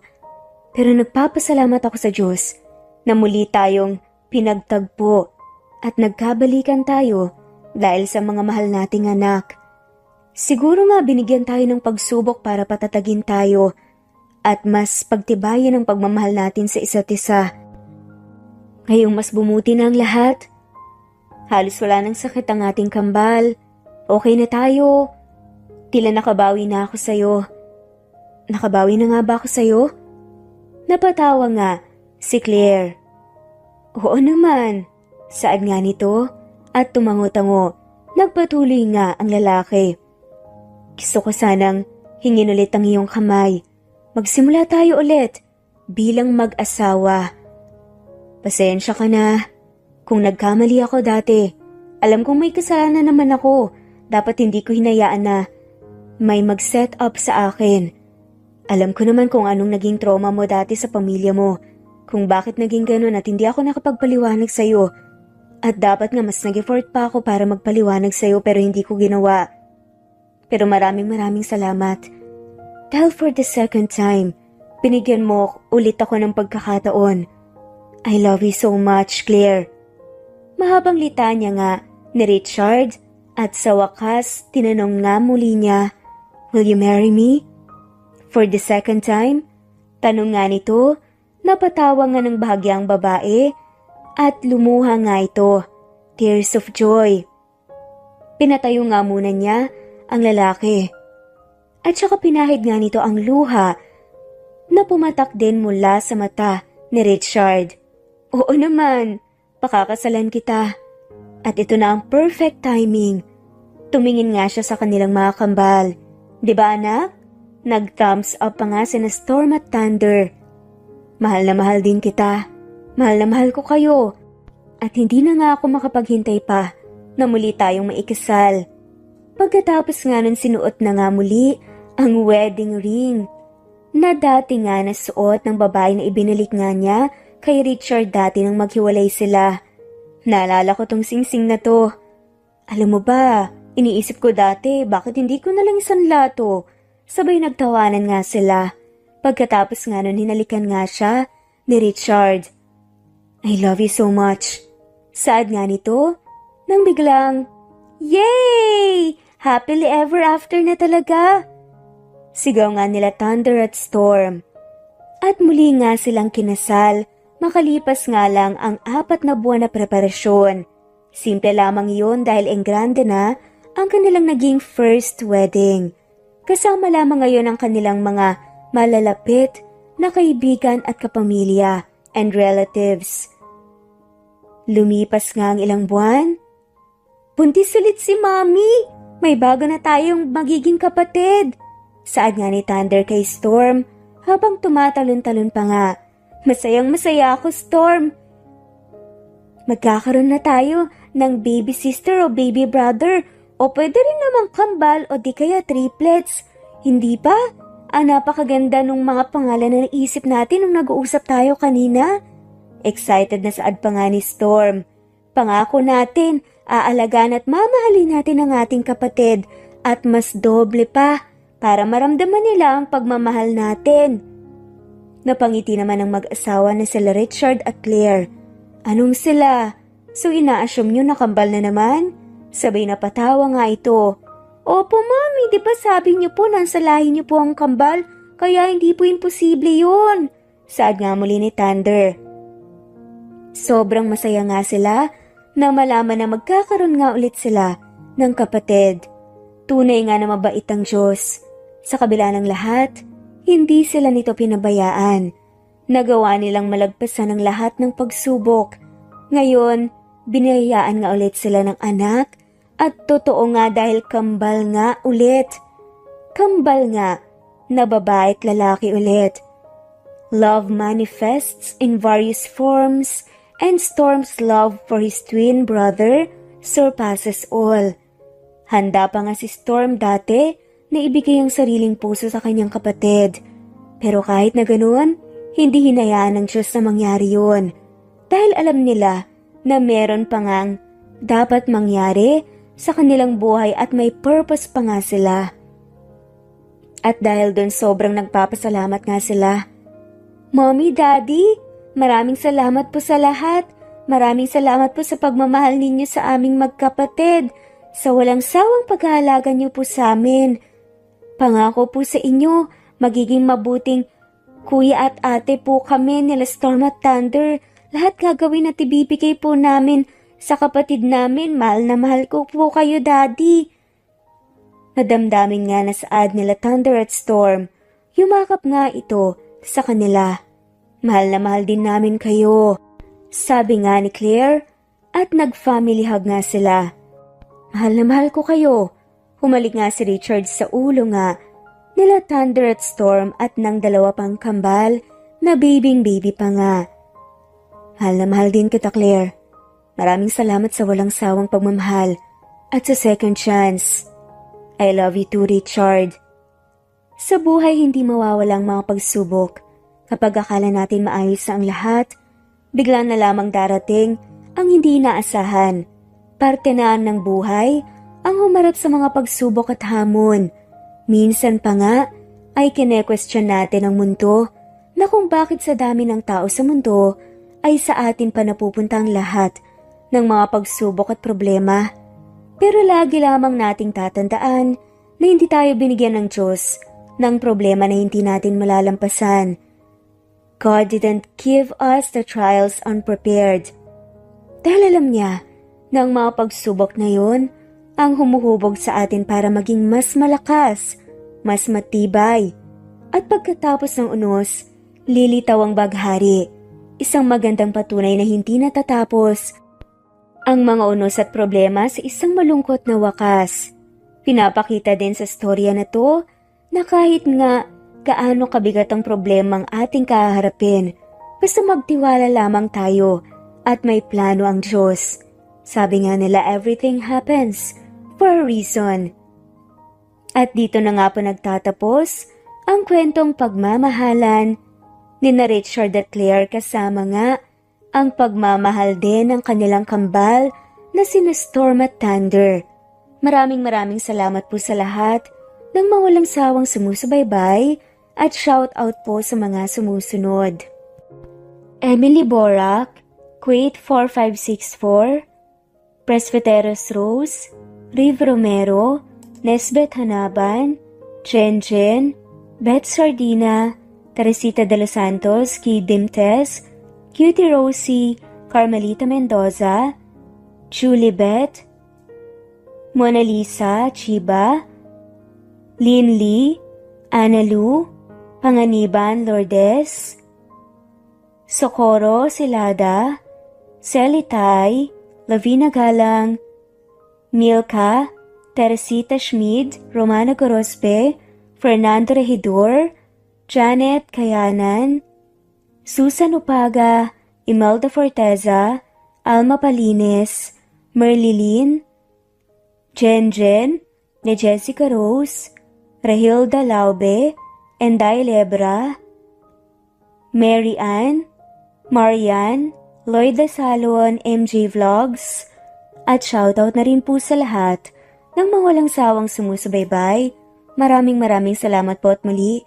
Pero nagpapasalamat ako sa Diyos na muli tayong pinagtagpo at nagkabalikan tayo dahil sa mga mahal nating anak. Siguro nga binigyan tayo ng pagsubok para patatagin tayo at mas pagtibayan ang pagmamahal natin sa isa't isa. Ngayong mas bumuti na ang lahat. Halos wala nang sakit ang ating kambal. Okay na tayo. Tila nakabawi na ako sa'yo. Nakabawi na nga ba ako sa'yo?" Napatawa nga si Claire. "Oo naman." Saad nga nito at tumango-tango. Nagpatuloy nga ang lalaki. "Gusto ko sanang hingin ulit ang iyong kamay. Magsimula tayo ulit bilang mag-asawa. Pasensya ka na kung nagkamali ako dati. Alam kong may kasalanan naman ako Dapat hindi ko hinayaan na may mag-set up sa akin. Alam ko naman kung anong naging trauma mo dati sa pamilya mo, kung bakit naging ganun at hindi ako nakapagpaliwanag sa'yo. At dapat nga mas nag-effort pa ako para magpaliwanag sa'yo pero hindi ko ginawa. Pero maraming salamat. Dahil for the second time, binigyan mo ulit ako ng pagkakataon. I love you so much, Claire. Mahabang litanya nga ni Richard at sa wakas tinanong nga muli niya, will you marry me? For the second time, tanong nga nito, napatawa nga ng bahagyang babae at lumuha nga ito, tears of joy. Pinatayo nga muna niya ang lalaki. At saka pinahid nga nito ang luha na pumatak din mula sa mata ni Richard. Oo naman, pakakasalan kita. At ito na ang perfect timing. Tumingin nga siya sa kanilang mga kambal. Diba anak? Nag-thumbs up pa nga sina Storm at Thunder. Mahal na mahal din kita. Mahal na mahal ko kayo. At hindi na nga ako makapaghintay pa na muli tayong maikasal. Pagkatapos nga nun sinuot na nga muli ang wedding ring na dati nga nasuot ng babae na ibinalik nga niya kay Richard dati nang maghiwalay sila. Naalala ko tong singsing na to. Alam mo ba, iniisip ko dati bakit hindi ko nalang isanla to. Sabay nagtawanan nga sila. Pagkatapos nga nun hinalikan nga siya ni Richard. I love you so much. Saad nga nito nang biglang, yay! Happily ever after na talaga. Sigaw nga nila Thunder at Storm. At muli nga silang kinasal. Makalipas nga lang ang 4 na buwan na preparasyon. Simple lamang iyon dahil enggrande na ang kanilang naging first wedding. Kasama lamang ngayon ang kanilang mga malalapit na kaibigan at kapamilya and relatives. Lumipas nga ang ilang buwan. Buntis ulit si Mommy! May bago na tayong magiging kapatid! Saad nga ni Thunder kay Storm habang tumatalon-talon pa nga. Masayang-masaya ako, Storm. Magkakaroon na tayo ng baby sister o baby brother o pwede rin namang kambal o di kaya triplets. Hindi ba? Ang napakaganda nung mga pangalan na naisip natin nung nag-uusap tayo kanina. Excited na saad pa nga ni Storm. Pangako natin, aalagaan at mamahalin natin ang ating kapatid at mas doble pa para maramdaman nila ang pagmamahal natin. Napangiti naman ang mag-asawa na sila Richard at Claire. Anong sila? So ina-assume nyo na kambal na naman? Sabay na patawa nga ito. Opo Mami, di ba sabi niyo po nasa lahi niyo po ang kambal? Kaya hindi po imposible yun. Saad nga muli ni Thunder. Sobrang masaya nga sila na malaman na magkakaroon nga ulit sila ng kapatid. Tunay nga na mabait ang Diyos. Sa kabila ng lahat, hindi sila nito pinabayaan. Nagawa nilang malagpasan ang lahat ng pagsubok. Ngayon, binayaan nga ulit sila ng anak at totoo nga dahil kambal nga ulit. Kambal nga na babae at lalaki ulit. Love manifests in various forms and Storm's love for his twin brother surpasses all. Handa pa nga si Storm dati na ibigay ang sariling puso sa kanyang kapatid. Pero kahit na ganoon, hindi hinayaan ng Diyos na mangyari yun. Dahil alam nila na meron pa ngang dapat mangyari sa kanilang buhay at may purpose pa nga sila. At dahil doon sobrang nagpapasalamat nga sila. Mommy, Daddy, maraming salamat po sa lahat. Maraming salamat po sa pagmamahal ninyo sa aming magkapatid. Sa walang sawang pag-aalaga niyo po sa amin. Pangako po sa inyo, magiging mabuting kuya at ate po kami nila Storm at Thunder. Lahat gagawin at ibibigay po namin sa kapatid namin. Mahal na mahal ko po kayo, Daddy. Nadamdamin nga na saad nila Thunder at Storm. Yumakap nga ito sa kanila. Mahal na mahal din namin kayo. Sabi nga ni Claire at nag-family hug nga sila. Mahal na mahal ko kayo. Humalik nga si Richard sa ulo nga nila Thunder at Storm at ng dalawa pang kambal na baby pa nga. Mahal na mahal din kita, Claire. Maraming salamat sa walang sawang pagmamahal at sa second chance. I love you too, Richard. Sa buhay hindi mawawalang mga pagsubok. Kapag akala natin maayos na ang lahat, bigla na lamang darating ang hindi inaasahan. Parte na ng buhay ang humarap sa mga pagsubok at hamon. Minsan pa nga ay kine-question natin ang mundo na kung bakit sa dami ng tao sa mundo ay sa atin pa napupunta ang lahat ng mga pagsubok at problema. Pero lagi lamang nating tatandaan na hindi tayo binigyan ng Diyos ng problema na hindi natin malalampasan. God didn't give us the trials unprepared. Dahil alam niya na ang mga pagsubok na yon ang humuhubog sa atin para maging mas malakas, mas matibay. At pagkatapos ng unos, lilitaw ang baghari, isang magandang patunay na hindi natatapos ang mga unos at problema sa isang malungkot na wakas. Pinapakita din sa storya na to na kahit nga gaano kabigat ang problemang ating kaharapin, basta magtiwala lamang tayo at may plano ang Diyos. Sabi nga nila, everything happens for a reason. At dito na nga po nagtatapos ang kwentong pagmamahalan ni na Richard at Claire, kasama nga ang pagmamahal din ng kanilang kambal na sina Storm at Thunder. Maraming salamat po sa lahat ng mga walang sawang sumusubaybay at shout out po sa mga sumusunod. Emily Borak, Kuwait 4564, Presbyteros Rose, Riv Romero, Nesbeth Hanaban, Jen, Beth Sardina, Teresita de los Santos, Key Dimtes, Cutie Rosie, Carmelita Mendoza, Julie Beth, Mona Lisa, Chiba, Lynn Lee, Ana Lu, Panganiban Lourdes, Socorro Silada, Celitay, Lavina Galang, Milka, Teresita Schmid, Romana Gorospe, Fernando Regidor, Janet Kayanan, Susan Upaga, Imelda Forteza, Alma Palines, Merlilin, Jen, ni Jessica Rose, Rahilda Laube, Enday Lebra, Mary Ann, Marian, Lloyd Salon, MJ Vlogs, at shoutout na rin po sa lahat ng mga walang sawang sumusubaybay. Maraming salamat po at muli.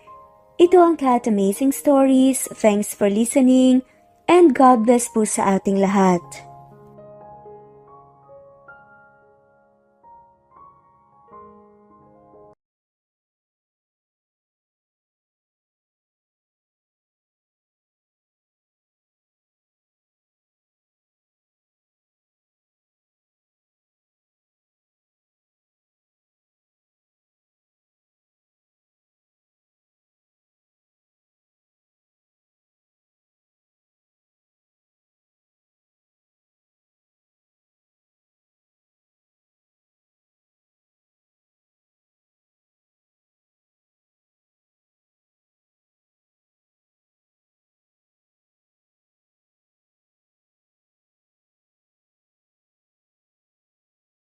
Ito ang Cat Amazing Stories. Thanks for listening and God bless po sa ating lahat.